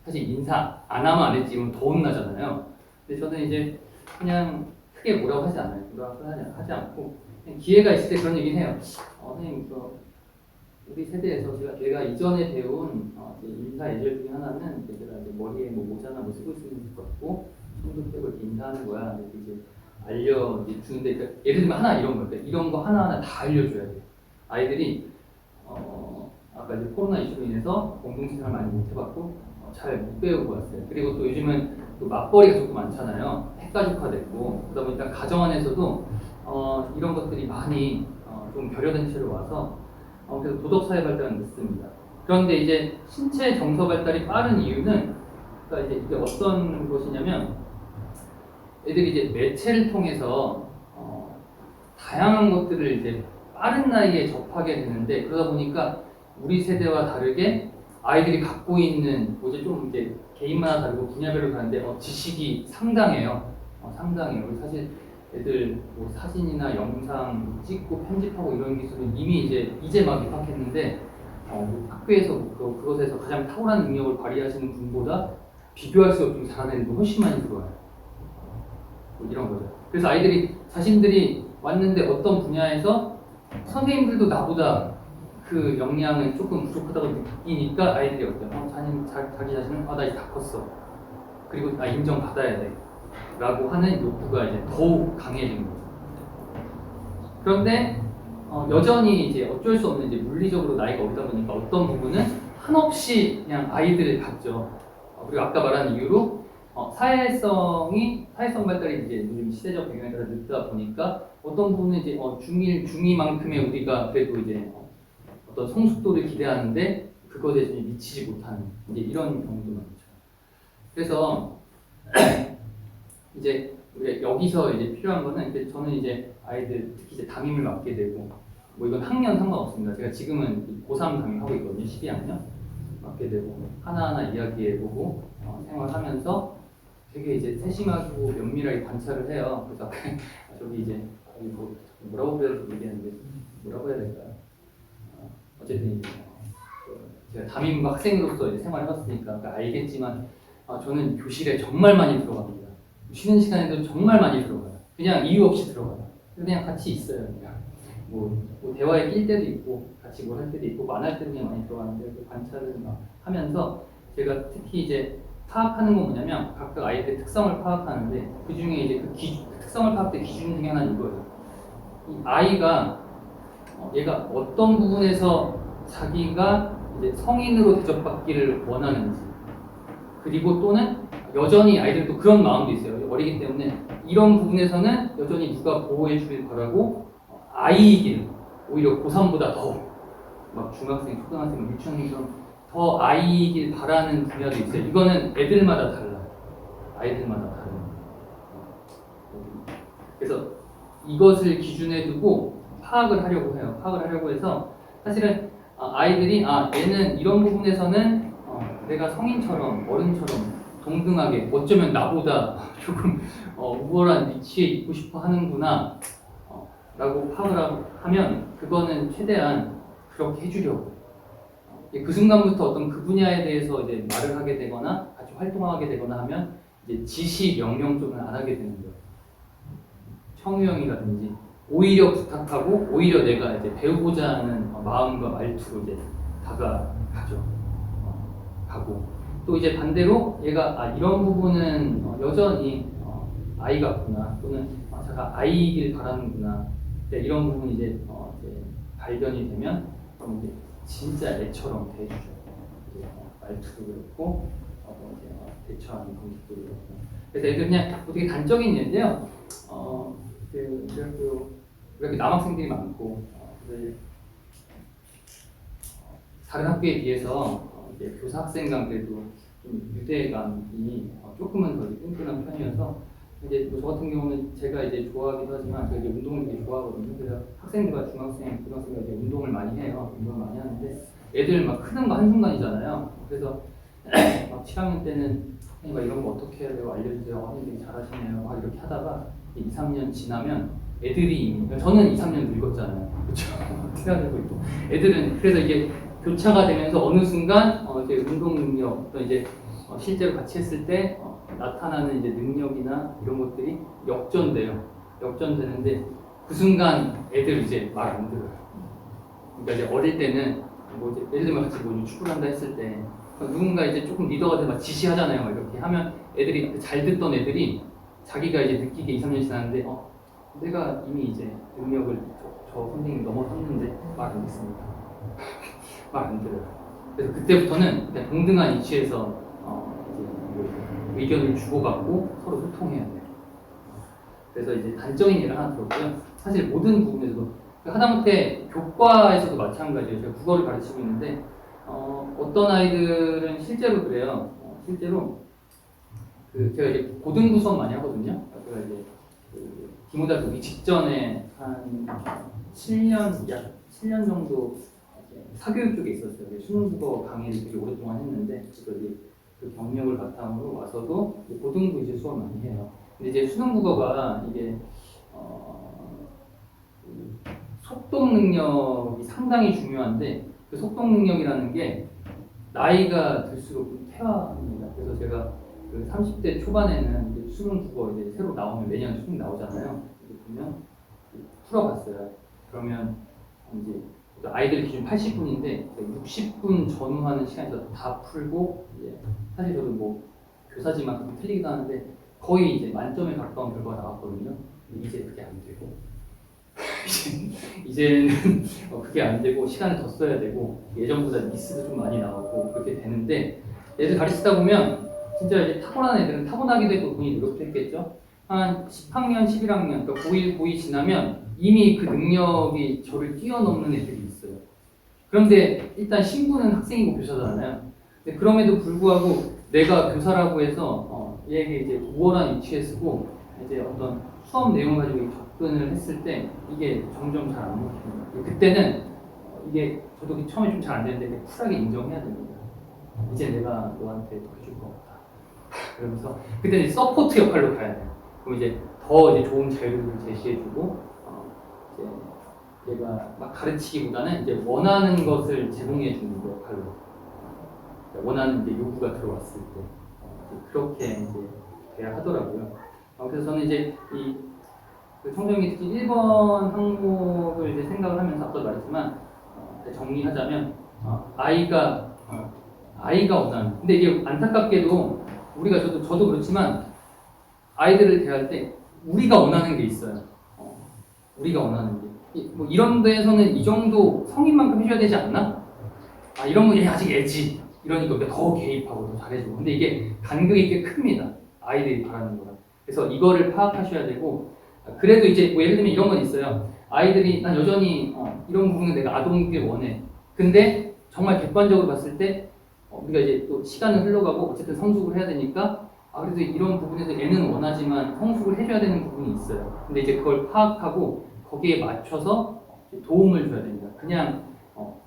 Speaker 1: 사실 인사 안 하면 안 했지 이러면 더 혼나잖아요. 근데 저는 이제 그냥 크게 뭐라고 하지 않아요. 뭐라고 하지 않고 그냥 기회가 있을 때 그런 얘기는 해요. 선생님, 우리 세대에서 내가 이전에 배운 인사 예절 중에 하나는 제가 이제 머리에 뭐 모자나 뭐 쓰고 있으면 것 같고 손도 떼고 이렇게 인사하는 거야. 이렇게 이제 알려주는데, 그러니까 예를 들면 하나 이런 거예요. 그러니까 이런 거 하나하나 다 알려줘야 돼요. 아이들이 아까 이제 코로나 이슈로 인해서 공동생활 많이 못 해봤고 잘 못 배우고 왔어요. 그리고 또 요즘은 또 맞벌이 가족도 많잖아요. 핵가족화됐고 그러다 보니까 가정 안에서도 이런 것들이 많이 좀 결여된 채로 와서 그래서 도덕 사회 발달은 늦습니다. 그런데 이제 신체 정서 발달이 빠른 이유는 그러니까 이제 이게 어떤 것이냐면 애들이 이제 매체를 통해서 다양한 것들을 이제 빠른 나이에 접하게 되는데, 그러다 보니까 우리 세대와 다르게 아이들이 갖고 있는 이제 좀 이제 개인마다 다르고 분야별로 다른데 지식이 상당해요. 상당해요. 사실 애들 뭐 사진이나 영상 찍고 편집하고 이런 기술은 이미 이제 막 입학했는데 학교에서 그것에서 가장 탁월한 능력을 발휘하시는 분보다 비교할 수 없이 잘하는 애들도 훨씬 많이 들어와요. 뭐 이런 거죠. 그래서 아이들이 자신들이 왔는데 어떤 분야에서 선생님들도 나보다 그 역량은 조금 부족하다고 느끼니까 아이들이 어때요? 자기 자신은 나 이제 다 컸어. 그리고 나 인정받아야 돼. 라고 하는 욕구가 이제 더욱 강해진 거죠. 그런데 여전히 이제 어쩔 수 없는 이제 물리적으로 나이가 어리다 보니까 어떤 부분은 한없이 그냥 아이들을 갖죠. 그리고 아까 말한 이유로 사회성 발달이 이제 요즘 시대적 배경에 따라 늦다 보니까 어떤 부분은 이제 중1, 중2만큼의 우리가 그래도 이제 어떤 성숙도를 기대하는데 그것에 미치지 못하는 이제 이런 경우도 많죠. 그래서 이제 우리가 여기서 이제 필요한 거는 저는 이제 아이들 특히 이제 담임을 맡게 되고 뭐 이건 학년 상관없습니다. 제가 지금은 고3 담임하고 있거든요. 12학년 맡게 되고 하나하나 이야기해보고 생활하면서 되게 이제 세심하고 면밀하게 관찰을 해요. 그래서 아까 저기 이제 뭐라고 얘기했는데 뭐라고 해야 될까요? 어쨌든 이제 제가 담임과 학생으로서 이제 생활해봤으니까 알겠지만 저는 교실에 정말 많이 들어갑니다. 쉬는 시간에도 정말 많이 들어가요. 그냥 이유 없이 들어가요. 그냥 같이 있어요. 그냥. 뭐 대화에 낄 때도 있고 같이 뭘 할 때도 있고 안 할 때도 그냥 많이 들어가는데 그 관찰을 막 하면서 제가 특히 이제 파악하는 건 뭐냐면 각각 아이들의 특성을 파악하는데 그 중에 이제 그 특성을 파악할 때 기준 중에 하나는 이거예요. 이 아이가 얘가 어떤 부분에서 자기가 이제 성인으로 대접받기를 원하는지, 그리고 또는 여전히 아이들도 그런 마음도 있어요. 어리기 때문에 이런 부분에서는 여전히 누가 보호해 주길 바라고 아이이길, 오히려 고3보다 더 막 중학생, 초등학생, 유치원생처럼 더 아이이길 바라는 분야도 있어요. 이거는 애들마다 달라요. 아이들마다 달라요. 그래서 이것을 기준에 두고 파악을 하려고 해요. 파악을 하려고 해서 사실은 아이들이 얘는 이런 부분에서는 내가 성인처럼 어른처럼 동등하게 어쩌면 나보다 조금 우월한 위치에 있고 싶어 하는구나 라고 파악을 하면 그거는 최대한 그렇게 해주려고 그 순간부터 어떤 그 분야에 대해서 이제 말을 하게 되거나 같이 활동하게 되거나 하면 이제 지시 명령 쪽은 안 하게 되는 거예요. 청유형이라든지 오히려 부탁하고 오히려 내가 이제 배우고자 하는 마음과 말투로 이제 다가가죠. 가고 또 이제 반대로 얘가 이런 부분은 여전히 아이 같구나 또는 제가 아이이길 바라는구나 이런 부분이 이제 발견이 되면 그럼 이제 진짜 애처럼 대해주죠. 이제 말투도 그렇고 이제 대처하는 방식도 그렇고 그래서 애들 그냥 되게 단적인 예인데요. 이렇게 남학생들이 많고 다른 학교에 비해서 이제 교사 학생 관계도 좀 유대감이 조금은 더 끈끈한 편이어서 이제 저 같은 경우는 제가 이제 좋아하기도 하지만 제가 이제 운동을 되게 좋아하거든요. 그래서 학생들과 중학생, 고등학생과 이제 운동을 많이 해요. 운동을 많이 하는데 애들 막 크는 거 한순간이잖아요. 그래서 막 7학년 때는 막 이런 거 어떻게 해야 돼요? 알려주세요. 선생님이 잘하시네요. 막 이렇게 하다가 2, 3년 지나면 애들이 저는 2, 3년 늙었잖아요. 그렇죠? 티나들고 있고 애들은 그래서 이게 교차가 되면서 어느 순간 이제 운동 능력 또 이제 실제로 같이 했을 때 나타나는 이제 능력이나 이런 것들이 역전돼요. 역전되는데 그 순간 애들 이제 말 안 들어요. 그러니까 이제 어릴 때는 뭐 이제 예를 들면 같이 뭐 축구를 한다 했을 때 누군가 이제 조금 리더가 돼서 막 지시하잖아요. 막 이렇게 하면 애들이 잘 듣던 애들이 자기가 이제 느끼게 2, 3년 지났는데 내가 이미 이제 능력을 저 선생님 넘어섰는데 말 안 듣습니다. 말 안 들어요. 그래서 그때부터는 그냥 동등한 위치에서 이제 의견을 주고받고 서로 소통해야 돼요. 그래서 이제 단적인 예를 하나 들었고요. 사실 모든 부분에서도 하다못해 교과에서도 마찬가지예요. 제가 국어를 가르치고 있는데 어떤 아이들은 실제로 그래요. 실제로 제가 이제 고등부 수업 많이 하거든요. 제가 이제 기무다 오기 직전에 한 7년, 약 7년 정도 사교육 쪽에 있었어요. 수능국어 강의를 되게 오랫동안 했는데 그래서 이제 그 경력을 바탕으로 와서도 고등부 이제 수업 많이 해요. 근데 이제 수능국어가 이게 속독 능력이 상당히 중요한데 그 속독 능력이라는 게 나이가 들수록 좀 퇴화합니다. 그래서 제가 그 30대 초반에는 이제 수능국어 이제 새로 나오면 매년 수능 나오잖아요. 보면 풀어봤어요. 그러면 이제 아이들 기준 80분인데 60분 전후하는 시간에서 다 풀고 이제 사실 저도 뭐 교사지만 틀리기도 하는데 거의 이제 만점에 가까운 결과가 나왔거든요. 이제 그게 안 되고 이제는 그게 안 되고 시간을 더 써야 되고 예전보다 미스도 좀 많이 나오고 그렇게 되는데 애들 가르치다 보면 진짜 이제 타고난 애들은 타고나기도 했고 본인이 노력도 했겠죠. 한 10학년, 11학년, 그러니까 고1, 고2 지나면 이미 그 능력이 저를 뛰어넘는 애들이 있어요. 그런데 일단 신부는 학생이고 교사잖아요. 근데 그럼에도 불구하고 내가 교사라고 해서 얘에게 이제 우월한 위치에 쓰고 이제 어떤 수업 내용을 가지고 접근을 했을 때 이게 점점 잘 안 먹힙니다. 그때는 이게 저도 처음에 좀 잘 안 되는데 쿨하게 인정해야 됩니다. 이제 내가 너한테 더 해줄 것 같다. 그러면서 그때는 서포트 역할로 가야 돼요. 그럼 이제 더 이제 좋은 자유를 제시해주고 이제 얘가 막 가르치기보다는 이제 원하는 것을 제공해주는 역할로 원하는 이제 요구가 들어왔을 때 그렇게 이제 돼야 하더라고요. 그래서 저는 이제 그 청정이 특히 1번 항목을 이제 생각을 하면서 아까도 말했지만 정리하자면 아이가 원하는. 근데 이게 안타깝게도 우리가 저도 그렇지만 아이들을 대할 때 우리가 원하는 게 있어요. 우리가 원하는 게. 뭐 이런 데에서는 이 정도 성인만큼 해줘야 되지 않나? 이런 거 얘 아직 애지. 이러니까 우리가 더 개입하고 더 잘해주고. 근데 이게 간극이 꽤 큽니다. 아이들이 바라는 거랑. 그래서 이거를 파악하셔야 되고, 그래도 이제 뭐 예를 들면 이런 건 있어요. 아이들이 난 여전히 이런 부분은 내가 아동이길 원해. 근데 정말 객관적으로 봤을 때 우리가 이제 또 시간은 흘러가고 어쨌든 성숙을 해야 되니까 그래도 이런 부분에서 애는 원하지만 성숙을 해줘야 되는 부분이 있어요. 근데 이제 그걸 파악하고 거기에 맞춰서 도움을 줘야 됩니다. 그냥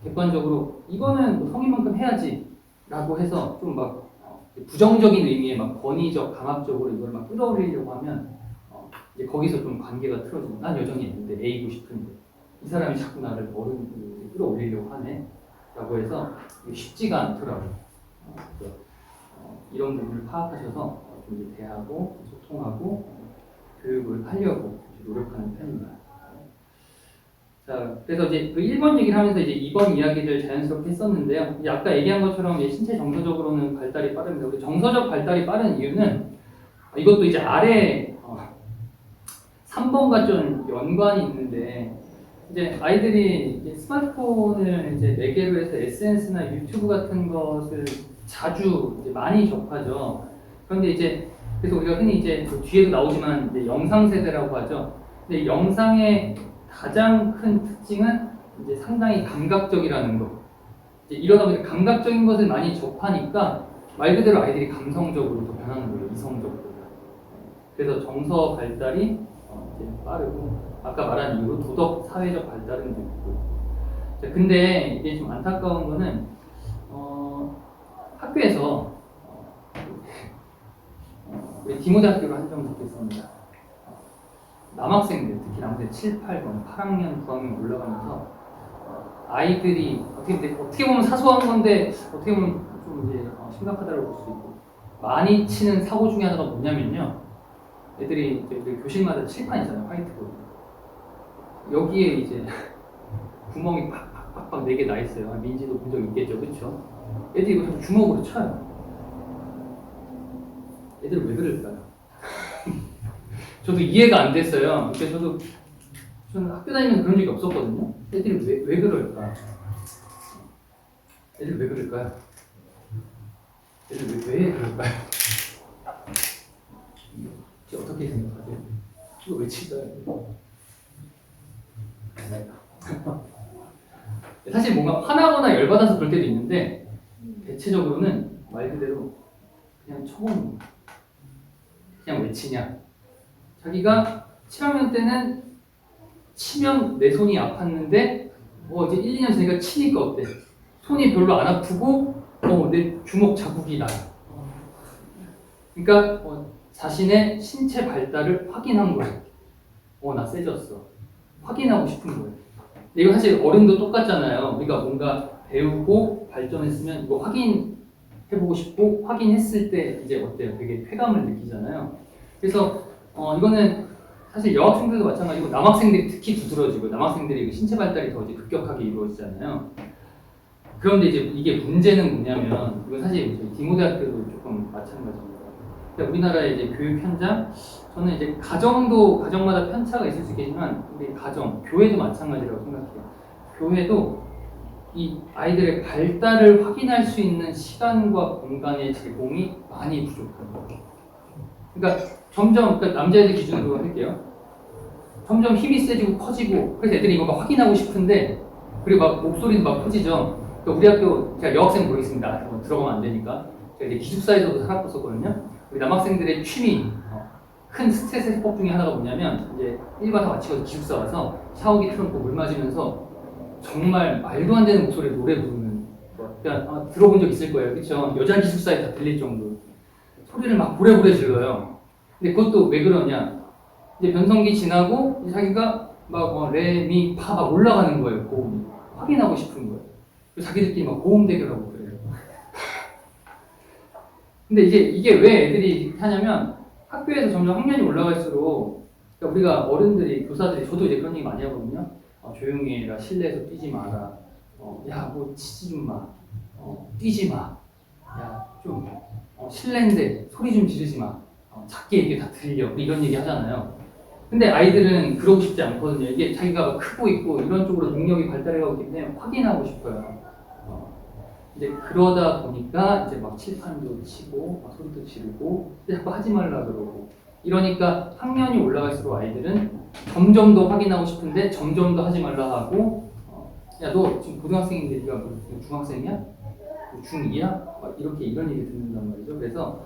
Speaker 1: 객관적으로 이거는 뭐 성인만큼 해야지 라고 해서 좀 막 부정적인 의미의 막 권위적, 강압적으로 이걸 막 끌어올리려고 하면 이제 거기서 좀 관계가 틀어지고 난 여전히 있는데 A고 싶은데 이 사람이 자꾸 나를 어른으로 끌어올리려고 하네 라고 해서 이게 쉽지가 않더라고요. 그래서 이런 부분을 파악하셔서 좀 이제 대하고 소통하고 교육을 하려고 노력하는 편입니다. 자, 그래서 이제 그 1번 얘기를 하면서 이제 2번 이야기를 자연스럽게 했었는데요. 이제 아까 얘기한 것처럼 이제 신체 정서적으로는 발달이 빠릅니다. 우리 정서적 발달이 빠른 이유는 이것도 이제 아래 3번과 좀 연관이 있는데 이제 아이들이 이제 스마트폰을 이제 매개로 해서 SNS나 유튜브 같은 것을 자주 이제 많이 접하죠. 그런데 이제 그래서 우리가 흔히 이제 그 뒤에도 나오지만 이제 영상 세대라고 하죠. 근데 영상의 가장 큰 특징은 이제 상당히 감각적이라는 거. 이제 이러다 보니까 감각적인 것을 많이 접하니까 말 그대로 아이들이 감성적으로 더 변하는 거예요. 이성적으로. 그래서 정서 발달이 이제 빠르고 아까 말한 이유로 도덕 사회적 발달은 늦고. 자, 근데 이게 좀 안타까운 거는 학교에서 우리 디모대학교로 한정 짓겠습니다. 남학생들, 특히 남학생 7, 8번, 8학년, 9학년 올라가면서 아이들이 어떻게 보면 사소한 건데 어떻게 보면 좀 이제 심각하다고 볼 수 있고 많이 치는 사고 중에 하나가 뭐냐면요. 애들이 이제 교실마다 칠판 있잖아요, 화이트보드. 여기에 이제 구멍이 팍팍팍팍 4개 나 있어요. 민지도 본 적 있겠죠, 그렇죠? 애들이 이거 자꾸 주먹으로 쳐요. 애들 왜 그럴까요? 저도 이해가 안 됐어요. 그러니까 저는 학교 다니면서 그런 적이 없었거든요. 애들이 왜 그럴까? 애들 왜 그럴까요? 애들 왜 그럴까요? 어떻게 생각하세요? 이거 왜 칠까요? 사실 뭔가 화나거나 열받아서 그럴 때도 있는데 대체적으로는 말 그대로 그냥 쳐보는 거예요. 그냥 왜 치냐? 자기가 7학년 때는 치면 내 손이 아팠는데 이제 1, 2년 지나니까 치니까 어때? 손이 별로 안 아프고 내 주먹 자국이 나요. 그러니까 자신의 신체 발달을 확인한 거예요. 나 세졌어. 확인하고 싶은 거예요. 근데 이거 사실 어른도 똑같잖아요. 우리가 뭔가 배우고 발전했으면 이거 확인해보고 싶고 확인했을 때 이제 어때요? 되게 쾌감을 느끼잖아요. 그래서 이거는 사실 여학생들도 마찬가지고 남학생들이 특히 두드러지고 남학생들이 신체 발달이 더 이제 급격하게 이루어지잖아요. 그런데 이제 이게 문제는 뭐냐면 이건 사실 저희 디모대학교도 조금 마찬가지입니다. 그러니까 우리나라의 이제 교육 현장, 저는 이제 가정마다 편차가 있을 수 있겠지만 우리 가정, 교회도 마찬가지라고 생각해요. 교회도 이 아이들의 발달을 확인할 수 있는 시간과 공간의 제공이 많이 부족합니다. 그러니까 점점 남자애들 기준으로 할게요. 점점 힘이 세지고 커지고 그래서 애들이 이거 막 확인하고 싶은데 그리고 막 목소리도 막 커지죠. 그러니까 우리 학교 제가 여학생 모르겠습니다. 들어가면 안 되니까 제가 이제 기숙사에서도 살았었거든요. 우리 남학생들의 취미 큰 스트레스 해소법 중에 하나가 뭐냐면 이제 일과 다 마치고 기숙사 와서 샤워기 틀어놓고 물 맞으면서 정말 말도 안 되는 목소리로 노래 부르는 거. 그러니까 들어본 적 있을 거예요, 그렇죠? 여자 기숙사에 다 들릴 정도 소리를 막 고래고래 질러요. 근데 그것도 왜 그러냐? 이제 변성기 지나고 자기가 막 레, 미, 파 막 올라가는 거예요. 고음이 확인하고 싶은 거예요. 자기들끼리 막 고음 대결하고 그래요. 근데 이게 왜 애들이 하냐면 학교에서 점점 학년이 올라갈수록 그러니까 우리가 어른들이, 교사들이, 저도 이제 그런 얘기 많이 하거든요. 조용히 해라, 실내에서 뛰지 마라. 야, 뭐 치지 좀 마. 뛰지 마. 야, 좀 실내인데 소리 좀 지르지 마. 작게 얘기 다 들려. 이런 얘기 하잖아요. 근데 아이들은 그러고 싶지 않거든요. 이게 자기가 막 크고 있고 이런 쪽으로 능력이 발달해가고 있기 때문에 확인하고 싶어요. 이제 그러다 보니까 이제 막 칠판도 치고 막 소리도 지르고 자꾸 하지 말라 그러고 이러니까 학년이 올라갈수록 아이들은 점점 더 확인하고 싶은데 점점 더 하지 말라 하고 야, 너 지금 고등학생인데 네가 뭐 중학생이야? 뭐 중2야? 막 이렇게 이런 얘기 듣는단 말이죠. 그래서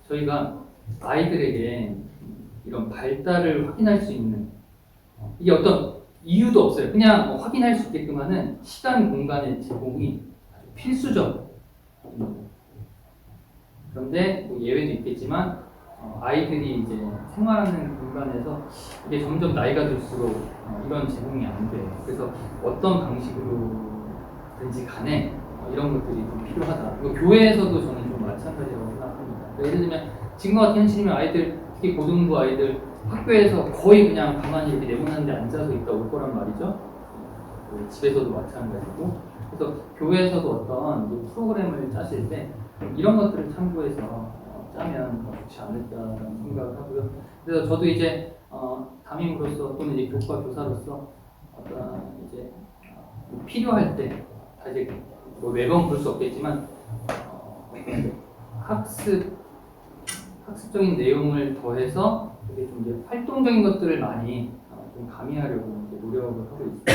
Speaker 1: 저희가 아이들에게 이런 발달을 확인할 수 있는 이게 어떤 이유도 없어요. 그냥 확인할 수 있게끔 하는 시간 공간의 제공이 아주 필수적. 그런데 뭐 예외도 있겠지만 아이들이 이제 생활하는 공간에서 이게 점점 나이가 들수록 이런 제공이 안 돼요. 그래서 어떤 방식으로든지 간에 이런 것들이 좀 필요하다. 그리고 교회에서도 저는 좀 마찬가지라고 생각합니다. 예를 들면 지금 같은 현실이면 아이들, 특히 고등부 아이들 학교에서 거의 그냥 가만히 이렇게 네모난 데 앉아서 있다 올 거란 말이죠. 집에서도 마찬가지고. 그래서 교회에서도 어떤 프로그램을 짜실 때 이런 것들을 참고해서 짜면 더 좋지 않을까라는 생각을 하고요. 그래서 저도 이제 담임으로서 또는 이제 교사로서 어떤 이제 필요할 때 사실 뭐 매번 볼 수 없겠지만 학습적인 내용을 더해서 이게 좀 이제 활동적인 것들을 많이 좀 가미하려고 이제 노력을 하고 있습니다.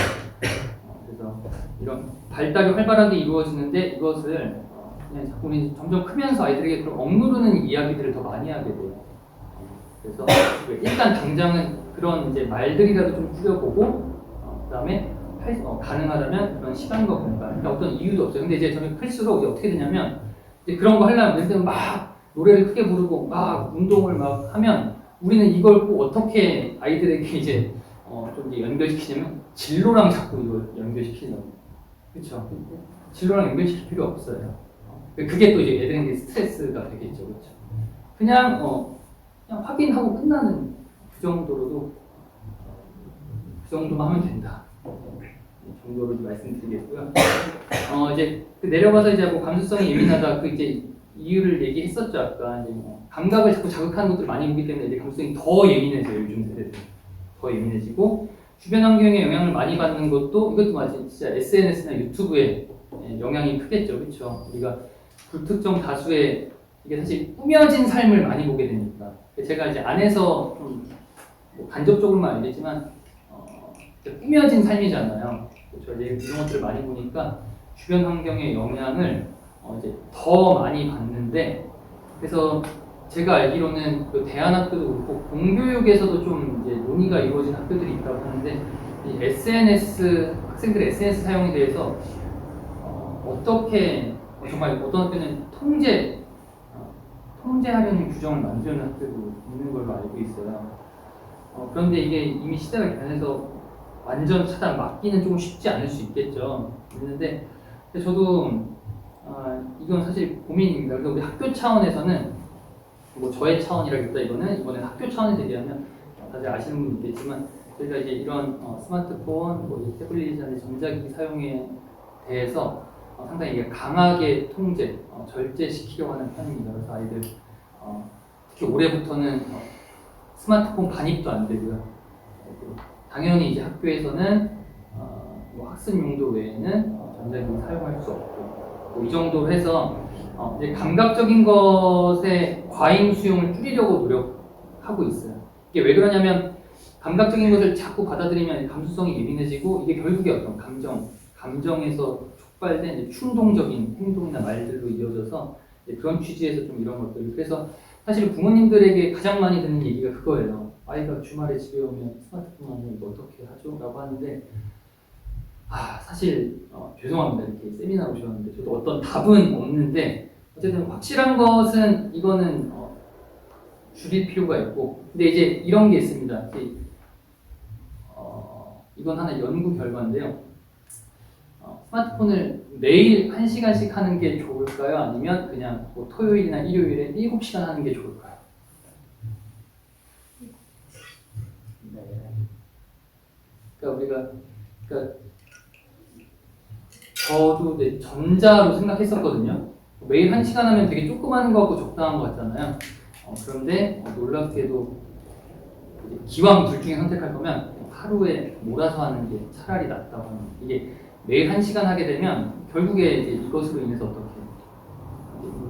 Speaker 1: 그래서 이런 발달이 활발하게 이루어지는데 이것을 그냥 자꾸 우리 점점 크면서 아이들에게 그런 억누르는 이야기들을 더 많이 하게 돼요. 그래서 일단 당장은 그런 이제 말들이라도 좀 줄여보고 그다음에 가능하다면 그런 시간과 공간, 그러니까 어떤 이유도 없어요. 근데 이제 저는 클수록 이제 어떻게 되냐면 이제 그런 거 하려면 예를 들면 막 노래를 크게 부르고 막 운동을 막 하면 우리는 이걸 꼭 어떻게 아이들에게 이제 좀 이제 연결시키냐면 진로랑 자꾸 이걸 연결시키려고. 그렇죠? 진로랑 연결시킬 필요 없어요. 그게 또 이제 애들에게 스트레스가 되겠죠. 그렇죠? 그냥 확인하고 끝나는 그 정도로도 그 정도만 하면 된다. 정도로 말씀드리겠고요. 이제 내려가서 이제 뭐 감수성이 예민하다 그 이제 이유를 얘기했었죠. 아까 이제 감각을 자꾸 자극하는 것들 많이 보기 때문에 이제 감수성이 더 예민해져요. 요즘 세대들 더 예민해지고 주변 환경에 영향을 많이 받는 것도 이것도 마치 진짜 SNS나 유튜브에 영향이 크겠죠. 그렇죠? 우리가 불특정 다수의 이게 사실 꾸며진 삶을 많이 보게 되니까 제가 이제 안에서 좀뭐 간접적으로만 알겠지만 꾸며진 삶이잖아요. 그렇죠? 이제 이런 것들을 많이 보니까 주변 환경의 영향을 이제 더 많이 받는데 그래서 제가 알기로는 그 대안학교도 그렇고 공교육에서도 좀 이제 논의가 이루어진 학교들이 있다고 하는데 이 SNS 학생들의 SNS 사용에 대해서 어떻게 정말 어떤 학교는 통제하려는 규정을 만드는 학교도 있는 걸로 알고 있어요. 그런데 이게 이미 시대가 변해서 완전 차단 막기는 조금 쉽지 않을 수 있겠죠. 있는데 저도 이건 사실 고민입니다. 그래서 우리 학교 차원에서는 뭐 저의 차원이라기보다 이번에 학교 차원에서 얘기하면 다들 아시는 분 있겠지만 저희가 이제 이런 스마트폰, 뭐 태블릿이나 전자기기 사용에 대해서 상당히 이게 강하게 통제, 절제시키려고 하는 편입니다. 그래서 아이들 특히 올해부터는 스마트폰 반입도 안 되고요. 당연히 이제 학교에서는 뭐 학습 용도 외에는 전자기기 사용할 수 없고 뭐 이 정도로 해서 이제 감각적인 것의 과잉 수용을 줄이려고 노력하고 있어요. 이게 왜 그러냐면 감각적인 것을 자꾸 받아들이면 감수성이 예민해지고 이게 결국에 어떤 감정에서 촉발된 이제 충동적인 행동이나 말들로 이어져서 그런 취지에서 좀 이런 것들. 그래서 사실 부모님들에게 가장 많이 듣는 얘기가 그거예요. 아이가 주말에 집에 오면 스마트폰만 하면 이거 어떻게 하죠? 라고 하는데 사실 죄송합니다. 이렇게 세미나 오셨는데 저도 어떤 답은 없는데 어쨌든 확실한 것은 이거는 줄일 필요가 있고 근데 이제 이런 게 있습니다. 이건 하나 연구 결과인데요. 스마트폰을 매일 1시간씩 하는 게 좋을까요? 아니면 그냥 뭐 토요일이나 일요일에 7시간 하는 게 좋을까요? 그러니까 저도 이제 전자로 생각했었거든요. 매일 1시간 하면 되게 조그마한 거 같고 적당한 거 같잖아요. 그런데 놀랍게도 기왕 둘 중에 선택할 거면 하루에 몰아서 하는 게 차라리 낫다고 하는 거예요. 이게 매일 1시간 하게 되면 결국에 이제 이것으로 인해서 어떻게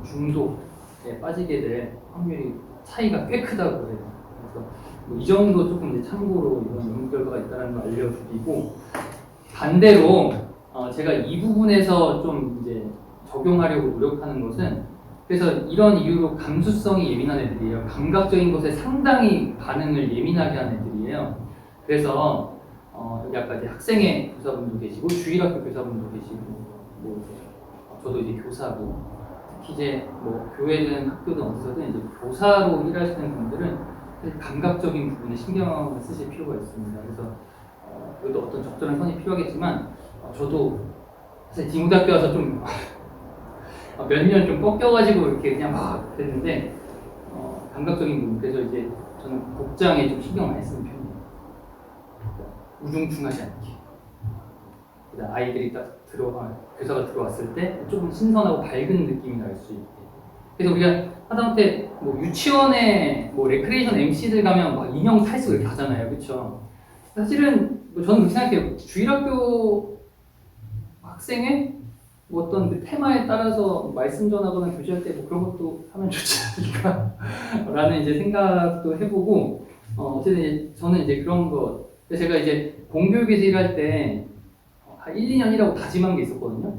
Speaker 1: 중독에 빠지게 될 확률이 차이가 꽤 크다고 해요. 그래서 이 정도 조금 이제 참고로 이런 연구 결과가 있다는 걸 알려드리고, 반대로 제가 이 부분에서 좀 이제 적용하려고 노력하는 것은, 그래서 이런 이유로 감수성이 예민한 애들이에요. 감각적인 것에 상당히 반응을 예민하게 하는 애들이에요. 그래서 여기 아까 이제 학생회 교사분도 계시고 주일학교 교사분도 계시고, 뭐 저도 이제 교사고, 특히 이제 뭐 교회든 학교든 어디서든 이제 교사로 일하시는 분들은 감각적인 부분에 신경을 쓰실 필요가 있습니다. 그래서 그것도 어떤 적절한 선이 필요하겠지만, 저도 사실 디모대학교 와서 좀 몇 년 좀 꺾여가지고 이렇게 그냥 막 그랬는데, 감각적인 부분, 그래서 이제 저는 복장에 좀 신경 많이 쓰는 편이에요. 우중충하지 않게. 그다음 아이들이 딱 교사가 들어왔을 때 조금 신선하고 밝은 느낌이 날 수 있게. 그래서 우리가 하다못해 뭐 유치원에 뭐 레크레이션 MC들 가면 막 인형 탈수 이렇게 하잖아요, 그렇죠? 사실은 뭐 저는 그렇게 생각해요. 주일학교 학생회 뭐 어떤 그 테마에 따라서 말씀 전하거나 교제할 때 뭐 그런 것도 하면 좋지 않을까라는 이제 생각도 해보고, 어쨌든 저는 이제 그런 거, 제가 이제 공교육에서 일할 때 한 1, 2년 일하고 다짐한 게 있었거든요.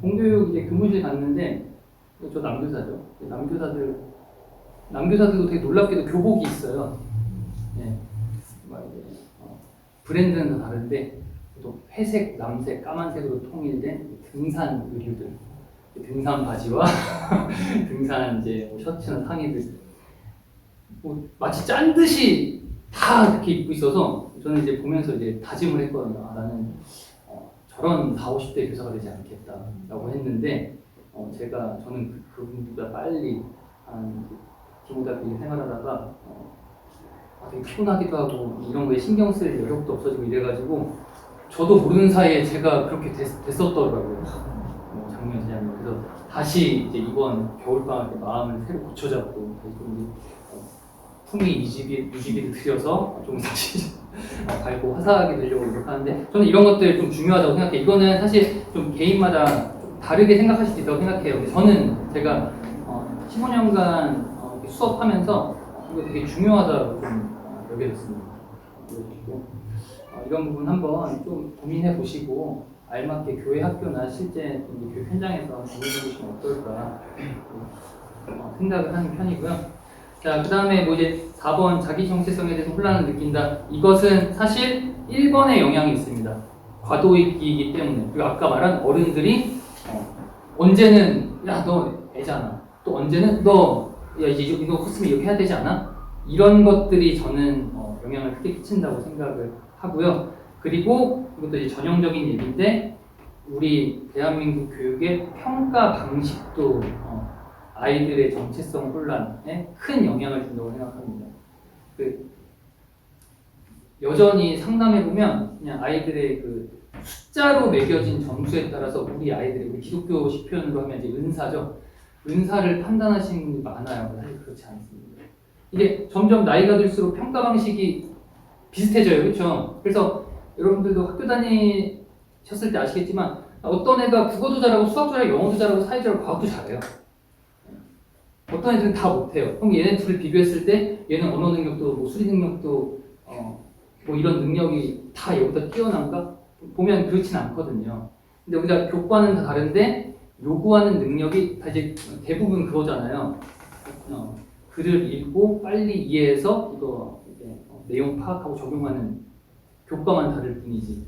Speaker 1: 공교육 이제 교무실 갔는데, 저 남교사죠. 남교사들도 되게 놀랍게도 교복이 있어요. 네. 막 이제 브랜드는 다 다른데, 또 회색, 남색, 까만색으로 통일된 등산 의류들, 등산 바지와 등산 이제 셔츠나 상의들, 뭐 마치 짠 듯이 다 이렇게 입고 있어서 저는 이제 보면서 이제 다짐을 했거든요. 나는 저런 40, 50대 교사가 되지 않겠다라고 했는데, 저는 그분보다 빨리 한 디모대학교 생활하다가 되게 피곤하기도 하고 이런 거에 신경 쓸 여력도 없어지고 이래가지고 저도 모르는 사이에 제가 그렇게 됐었더라고요. 작년 재작년. 그래서 다시 이제 이번 겨울방학 때 마음을 새로 고쳐잡고 다시 좀 품위 유지비를 들여서 좀 다시 밝고 화사하게 되려고 노력하는데, 저는 이런 것들 좀 중요하다고 생각해요. 이거는 사실 좀 개인마다 좀 다르게 생각하실 수 있다고 생각해요. 저는 제가 15년간 수업하면서 이거 되게 중요하다고 좀 여겨졌습니다. 그리고 이런 부분 한번 좀 고민해 보시고 알맞게 교회 학교나 실제 교육 현장에서 고민해 보시면 어떨까 생각을 하는 편이고요. 자, 그 다음에 뭐 이제 4번 자기 정체성에 대해서 혼란을 느낀다. 이것은 사실 1번의 영향이 있습니다. 과도익이기 때문에. 그리고 아까 말한 어른들이 언제는 야 너 애잖아. 또 언제는 너 야 이제 이거 컸으면 이렇게 해야 되지 않아? 이런 것들이 저는 영향을 크게 끼친다고 생각을 하고요. 그리고 이것도 이제 전형적인 얘기인데, 우리 대한민국 교육의 평가 방식도 아이들의 정체성 혼란에 큰 영향을 준다고 생각합니다. 여전히 상담해보면 그냥 아이들의 그 숫자로 매겨진 점수에 따라서 우리 기독교식 표현으로 하면 이제 은사죠. 은사를 판단하시는 분이 많아요. 사실 그렇지 않습니다. 이게 점점 나이가 들수록 평가 방식이 비슷해져요. 그렇죠? 그래서 여러분들도 학교 다니셨을 때 아시겠지만, 어떤 애가 국어도 잘하고 수학도 잘하고 영어도 잘하고 사회도 잘하고 과학도 잘해요. 어떤 애들은 다 못해요. 그럼 얘네 둘을 비교했을 때 얘는 언어 능력도 뭐 수리 능력도 뭐 이런 능력이 다 얘보다 뛰어난가? 보면 그렇진 않거든요. 근데 우리가 교과는 다 다른데 요구하는 능력이 다 이제 대부분 그거잖아요. 글을 읽고 빨리 이해해서 이거 이제 내용 파악하고 적용하는 교과만 다를 뿐이지.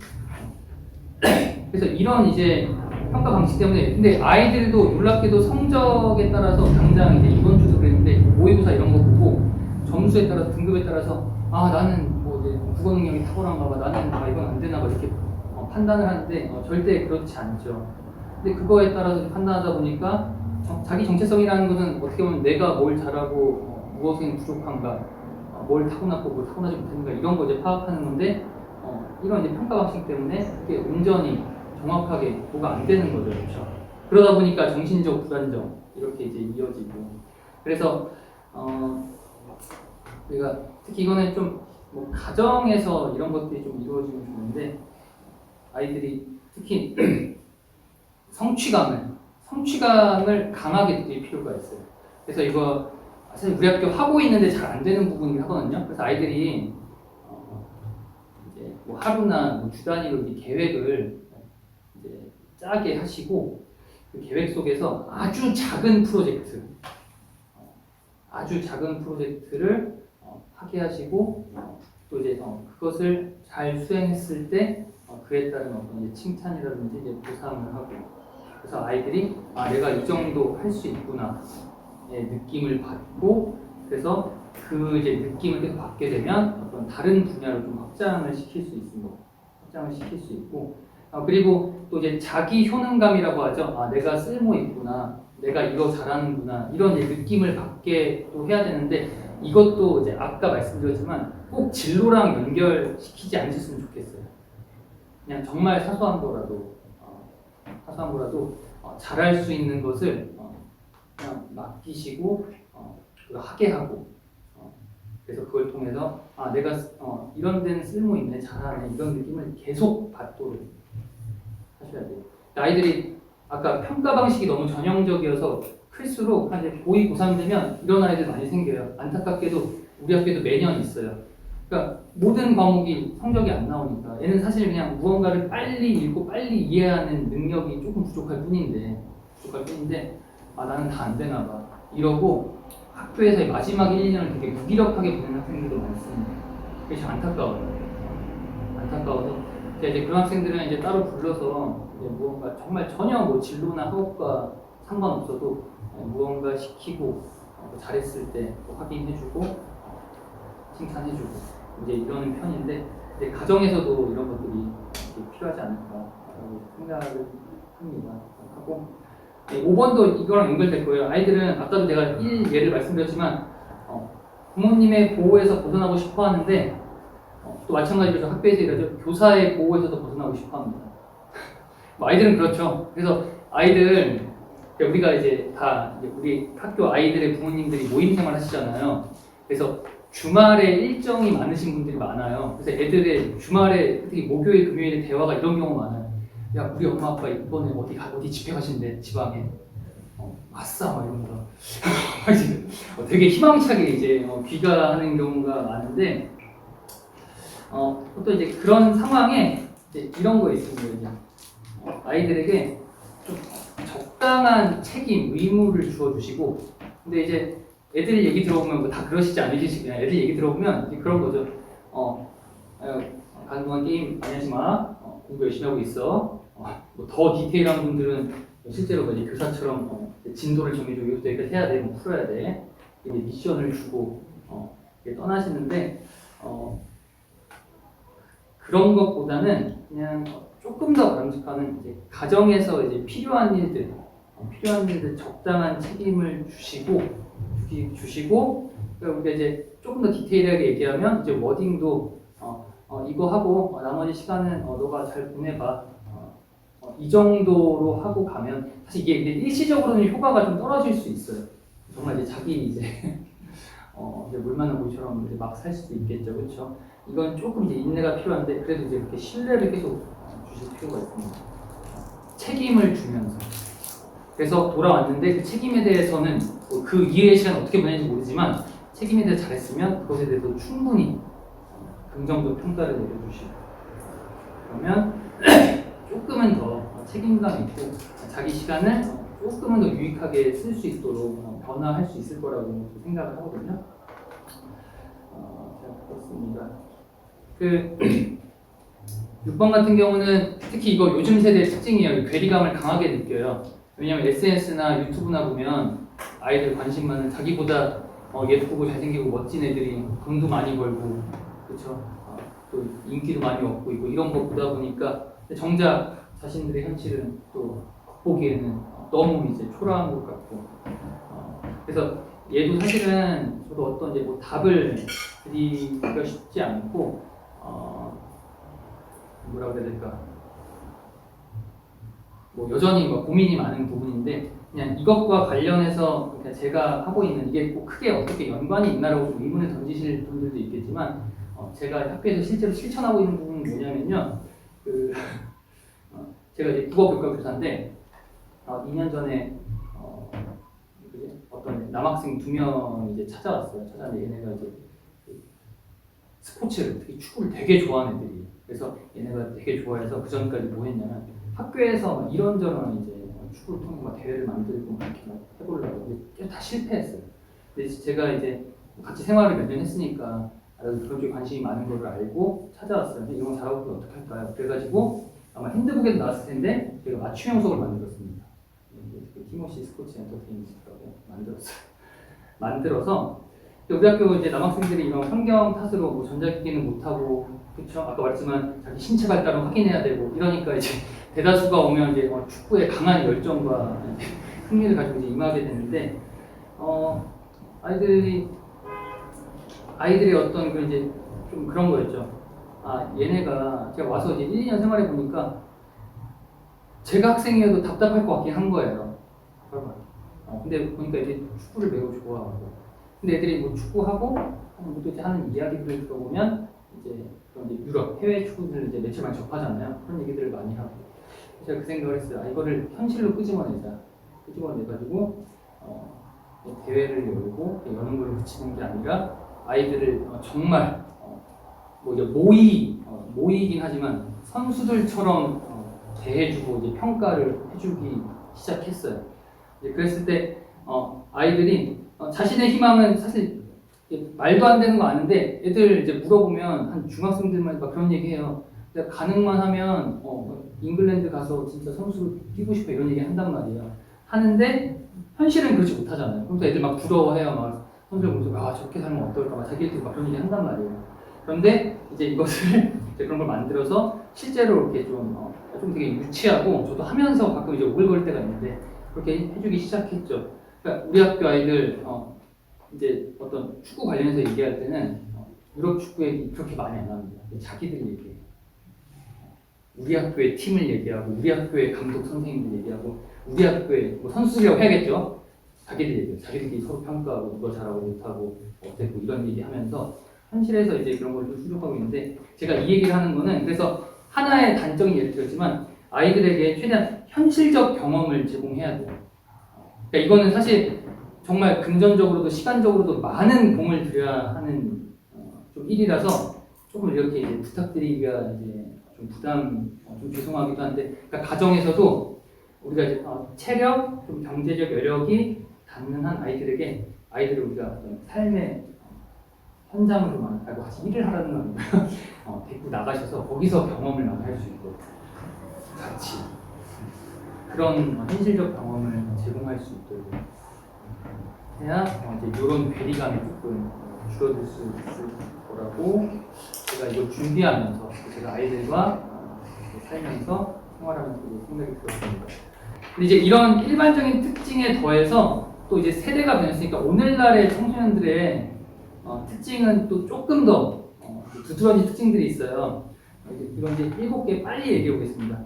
Speaker 1: 그래서 이런 이제 평가 방식 때문에, 근데 아이들도 놀랍게도 성적에 따라서 당장 이제 이번 주도 그랬는데 모의고사 이런 거 보고 점수에 따라서 등급에 따라서 나는 뭐 이제 국어 능력이 탁월한가 봐, 나는 이건 안 되나 봐 이렇게 판단을 하는데 절대 그렇지 않죠. 근데 그거에 따라서 판단하다 보니까 자기 정체성이라는 것은 어떻게 보면 내가 뭘 잘하고 무엇에 부족한가, 뭘 타고났고 뭘 타고나지 못했는가 이런 거 이제 파악하는 건데 이런 이제 평가 방식 때문에 그게 온전히 정확하게 뭐가 안 되는 거죠, 그렇죠? 그러다 보니까 정신적 불안정 이렇게 이제 이어지고 그래서 우리가 특히 이거는 좀 뭐 가정에서 이런 것들이 좀 이루어지면 좋은데 아이들이 특히 성취감을 강하게 느낄 필요가 있어요. 그래서 이거 사실 우리 학교 하고 있는데 잘 안 되는 부분이 하거든요. 그래서 아이들이 이제 뭐 하루나 뭐 주 단위로 이 계획을 이제 짜게 하시고 그 계획 속에서 아주 작은 프로젝트를 하게 하시고 또 이제 그것을 잘 수행했을 때 그에 따른 어떤 이제 칭찬이라든지 이제 보상을 하고 그래서 아이들이 내가 이 정도 할 수 있구나의 느낌을 받고 그래서 그 이제 느낌을 계속 받게 되면 어떤 다른 분야로 좀 확장을 시킬 수 있고 그리고 또 이제 자기 효능감이라고 하죠. 내가 쓸모 있구나, 내가 이거 잘하는구나 이런 이제 느낌을 받게 또 해야 되는데 이것도 이제 아까 말씀드렸지만 꼭 진로랑 연결시키지 않으셨으면 좋겠어요. 그냥 정말 사소한 거라도 잘할 수 있는 것을 그냥 맡기시고 하게 하고 그래서 그걸 통해서 내가 이런 데는 쓸모 있네, 잘하네 이런 느낌을 계속 받도록 하셔야 돼요. 아이들이 아까 평가 방식이 너무 전형적이어서 클수록 한 이제 고2, 고3 되면 이런 아이들 많이 생겨요. 안타깝게도 우리 학교에도 매년 있어요. 그러니까 모든 과목이 성적이 안 나오니까 얘는 사실 그냥 무언가를 빨리 읽고 빨리 이해하는 능력이 조금 부족할 뿐인데 나는 다 안 되나 봐 이러고 학교에서의 마지막 1, 2년을 되게 무기력하게 보내는 학생들도 많습니다. 그게 참 안타까워서 이제 그런 학생들은 이제 따로 불러서 이제 무언가 정말 전혀 뭐 진로나 학업과 상관없어도 무언가 시키고 잘했을 때 확인해주고 칭찬해주고 이제 이러는 편인데 이제 가정에서도 이런 것들이 필요하지 않을까라고 생각을 합니다. 하고 5번도 이거랑 연결될 거예요. 아이들은 아까도 제가 예를 말씀드렸지만 부모님의 보호에서 벗어나고 싶어 하는데 또 마찬가지로 학교에서 이러죠. 교사의 보호에서도 벗어나고 싶어 합니다. 아이들은 그렇죠. 그래서 아이들 우리가 이제 다 우리 학교 아이들의 부모님들이 모임 생활 하시잖아요. 그래서 주말에 일정이 많으신 분들이 많아요. 그래서 애들의 주말에 특히 목요일, 금요일에 대화가 이런 경우 많아요. 야, 우리 엄마 아빠 이번에 어디 집회 가신대 지방에. 아싸 막 이러면서 되게 희망차게 이제 귀가하는 경우가 많은데 또 이제 그런 상황에 이제 이런 거 있습니다. 이제 아이들에게 좀 적당한 책임, 의무를 주어주시고 근데 이제 애들 얘기 들어보면 뭐 다 그러시지 않으시겠냐. 애들 얘기 들어보면 이제 그런 거죠. 가는 동안 게임 많이 하지 마. 공부 열심히 하고 있어. 뭐 더 디테일한 분들은 실제로 이제 교사처럼 진도를 정해주고 이것도 여기까지 해야 돼, 뭐 풀어야 돼. 이제 미션을 주고 떠나시는데 그런 것보다는 그냥 조금 더 바람직한 이제 가정에서 이제 필요한 일들 적당한 책임을 주시고 우리가 이제 조금 더 디테일하게 얘기하면 이제 워딩도 이거 하고 나머지 시간은 너가 잘 보내봐. 이 정도로 하고 가면 사실 이게 일시적으로는 효과가 좀 떨어질 수 있어요. 정말 이제 자기 이제 물 만난 고기처럼 이제 막 살 수도 있겠죠, 그렇죠? 이건 조금 이제 인내가 필요한데 그래도 이제 그렇게 신뢰를 계속 주실 필요가 있습니다. 책임을 주면서 그래서 돌아왔는데 그 책임에 대해서는 그 이해의 시간 어떻게 보내는지 모르지만 책임에 대해서 잘했으면 그것에 대해서 충분히 긍정적 평가를 내려주시고 그러면 조금은 더 책임감 있고 자기 시간을 조금은 더 유익하게 쓸 수 있도록 변화할 수 있을 거라고 생각을 하거든요. 자, 그렇습니다. 그 6번 같은 경우는 특히 이거 요즘 세대의 특징이에요. 괴리감을 강하게 느껴요. 왜냐면 SNS나 유튜브나 보면 아이들 관심 많은 자기보다 예쁘고 잘생기고 멋진 애들이 돈도 많이 벌고 그렇죠. 또 인기도 많이 얻고 있고 이런 거 보다 보니까 정작 자신들의 현실은 또 보기에는 너무 이제 초라한 것 같고 그래서 얘도 사실은 저도 어떤 이제 뭐 답을 드리기가 쉽지 않고 뭐라고 해야 될까? 뭐 여전히 뭐 고민이 많은 부분인데 그냥 이것과 관련해서 그러니까 제가 하고 있는 이게 꼭 크게 어떻게 연관이 있나라고 좀 의문을 던지실 분들도 있겠지만 제가 학교에서 실제로 실천하고 있는 부분은 뭐냐면요. 제가 이제 국어교과 교사인데 2년 전에 어떤 남학생 2명이 이제 찾아왔어요. 찾아왔는데 얘네가 이제 스포츠를 특히 축구를 되게 좋아하는 애들이. 그래서 얘네가 되게 좋아해서 그 전까지 뭐 했냐면 학교에서 막 이런저런 이제 축구를 통해 막 대회를 만들고 막 이렇게 막 해보려고 다 실패했어요. 근데 제가 이제 같이 생활을 몇 년 했으니까 그런 쪽에 관심이 많은 걸 알고 찾아왔어요. 근데 이런 거 잘하고 있는데 어떻게 할까요? 그래가지고 아마 핸드북에도 나왔을 텐데 제가 맞춤형 수업을 만들었습니다. 티모시 스포츠 엔터테인먼트라고 만들어서 우리 학교 이제 남학생들이 이런 환경 탓으로 뭐 전자기기는 못하고 그렇죠? 아까 말했지만 자기 신체 발달은 확인해야 되고 이러니까 이제 대다수가 오면 이제 축구에 강한 열정과 흥미를 가지고 이제 임하게 되는데 아이들의 어떤 그 이제 좀 그런 거였죠. 얘네가 제가 와서 이제 1, 2년 생활해 보니까 제가 학생이어도 답답할 것 같긴 한 거예요. 근데 보니까 이제 축구를 매우 좋아하고 근데 애들이 뭐 축구하고 이제 하는 이야기들을 들어보면 이제 그런 이제 유럽 해외 축구들을 이제 며칠 많이 접하잖아요. 그런 얘기들을 많이 하고 제가 그 생각을 했어요. 이거를 현실로 끄집어내가지고 대회를 열고 여는 걸로 그치는 게 아니라 아이들을 정말 뭐 이제 모이긴 하지만 선수들처럼 대해주고 이제 평가를 해주기 시작했어요. 이제 그랬을 때 아이들이 자신의 희망은 사실 말도 안 되는 거 아는데 애들 이제 물어보면 한 중학생들만 막 그런 얘기해요. 가능만 하면 잉글랜드 가서 진짜 선수로 뛰고 싶어 이런 얘기 한단 말이에요. 하는데 현실은 그렇지 못하잖아요. 그래서 애들 막 부러워해요. 막 선수를 보면서 저렇게 살면 어떨까 막 자기들이 막 그런 얘기 한단 말이에요. 그런데 이제 이것을 이제 그런 걸 만들어서 실제로 이렇게 좀 되게 유치하고 저도 하면서 가끔 이제 오글거릴 때가 있는데 그렇게 해주기 시작했죠. 그러니까 우리 학교 아이들 이제 어떤 축구 관련해서 얘기할 때는 유럽 축구 얘기 그렇게 많이 안 합니다. 자기들이 얘기해요. 우리 학교의 팀을 얘기하고 우리 학교의 감독 선생님들 얘기하고 우리 학교의 뭐 선수들이라고 해야겠죠. 자기들이 얘기해요. 자기들끼리 서로 평가하고 누가 잘하고 못하고 어땠고 이런 얘기하면서 현실에서 이제 그런 걸 좀 수족하고 있는데 제가 이 얘기를 하는 거는 그래서 하나의 단적인 예를 들었지만 아이들에게 최대한 현실적 경험을 제공해야 돼요. 그러니까 이거는 사실 정말 금전적으로도 시간적으로도 많은 공을 들여야 하는 좀 일이라서 조금 이렇게 이제 부탁드리기가 이제 좀 좀 죄송하기도 한데 그러니까 가정에서도 우리가 이제 체력, 좀 경제적 여력이 닿는 한 아이들을 우리가 어떤 삶의 현장으로만 같이 일을 하라는 건 아니고요. 데리고 나가셔서 거기서 경험을 많이 할 수 있고 같이 그런 현실적 경험을 제공할 수 있도록 해야 이제 이런 괴리감이 조금 줄어들 수 있을 거라고 제가 이걸 준비하면서 제가 아이들과 살면서 생활하면서 생각이 들었습니다. 근데 이제 이런 일반적인 특징에 더해서 또 이제 세대가 변했으니까 오늘날의 청소년들의 특징은 또 조금 더 두드러진 특징들이 있어요. 이건 이제 7개 빨리 얘기해 보겠습니다.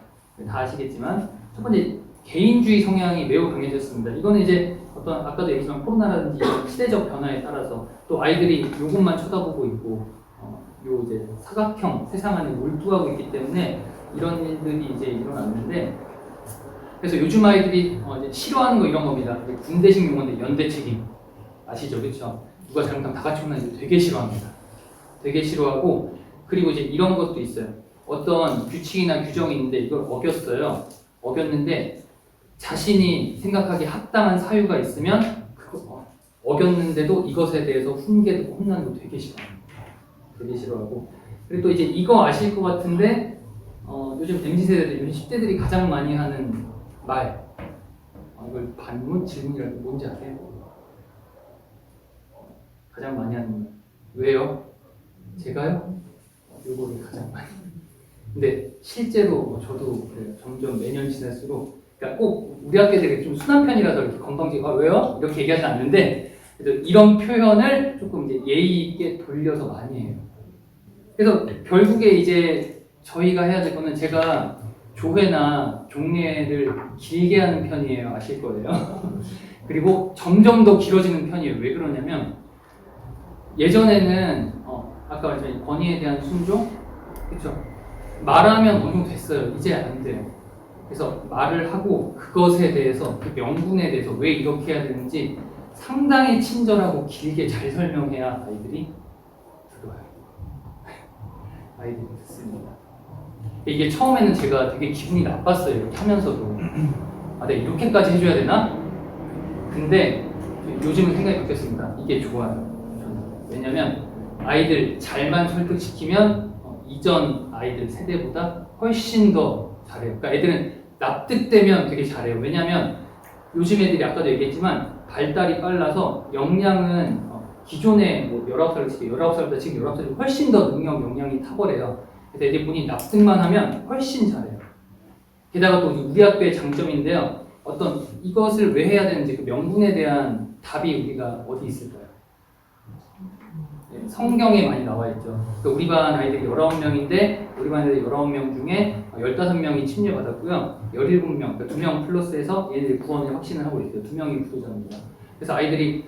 Speaker 1: 다 아시겠지만 첫 번째 개인주의 성향이 매우 강해졌습니다. 이거는 이제 어떤 아까도 얘기했지만 코로나라든지 이런 시대적 변화에 따라서 또 아이들이 요것만 쳐다보고 있고 요 이제 사각형 세상 안에 몰두하고 있기 때문에 이런 일들이 이제 일어났는데 그래서 요즘 아이들이 이제 싫어하는 거 이런 겁니다. 군대식 용어인데 연대 책임 아시죠, 그렇죠? 누가 잘못하면 다 같이 혼나는 거 되게 싫어합니다. 되게 싫어하고 그리고 이제 이런 것도 있어요. 어떤 규칙이나 규정이 있는데 이걸 어겼는데 자신이 생각하기에 합당한 사유가 있으면 그거 어겼는데도 이것에 대해서 훈계되고 혼나는 거 되게 싫어합니다. 되게 싫어하고 그리고 또 이제 이거 아실 것 같은데 요즘 MZ 세대들, 요즘 10대들이 가장 많이 하는 말 이걸 반문 질문이라고 뭔지 아세요? 가장 많이 하는 말 왜요? 제가요? 이거를 가장 많이 근데 실제로 저도 그래요. 점점 매년 지날수록 그러니까 꼭 우리 학교들이 좀 순한 편이라서 이렇게 건방지게 왜요? 이렇게 얘기하지 않는데 그래서 이런 표현을 조금 이제 예의 있게 돌려서 많이 해요. 그래서 결국에 이제 저희가 해야 될 거는 제가 조회나 종례를 길게 하는 편이에요. 아실 거예요. 그리고 점점 더 길어지는 편이에요. 왜 그러냐면 예전에는 아까 말했던 권위에 대한 순종, 그렇죠? 말하면 어느 정도 됐어요. 이제 안 돼요. 그래서 말을 하고 그것에 대해서 그 명분에 대해서 왜 이렇게 해야 되는지 상당히 친절하고 길게 잘 설명해야 아이들이 들어요. 아이들이 듣습니다. 이게 처음에는 제가 되게 기분이 나빴어요. 이렇게 하면서도 내가 이렇게까지 해줘야 되나? 근데 요즘은 생각이 바뀌었습니다. 이게 좋아요. 저는. 왜냐면 아이들 잘만 설득시키면 이전 아이들 세대보다 훨씬 더 잘해요. 그러니까 애들은 납득되면 되게 잘해요. 왜냐면 요즘 애들이 아까도 얘기했지만 발달이 빨라서 역량은 기존에 뭐 19살보다 지금 19살이 훨씬 더 역량이 탁월해요. 그래서 애들이 본인이 납득만 하면 훨씬 잘해요. 게다가 또 우리 학교의 장점인데요. 어떤 이것을 왜 해야 되는지 그 명분에 대한 답이 우리가 어디 있을까요? 성경에 많이 나와 있죠. 그러니까 우리 반 아이들이 19명인데 우리 반 아이들 19명 중에 15명이 침례받았고요. 17명, 그러니까 2명 플러스해서 얘네들이 구원을 확신을 하고 있어요. 2명이 부도자입니다. 그래서 아이들이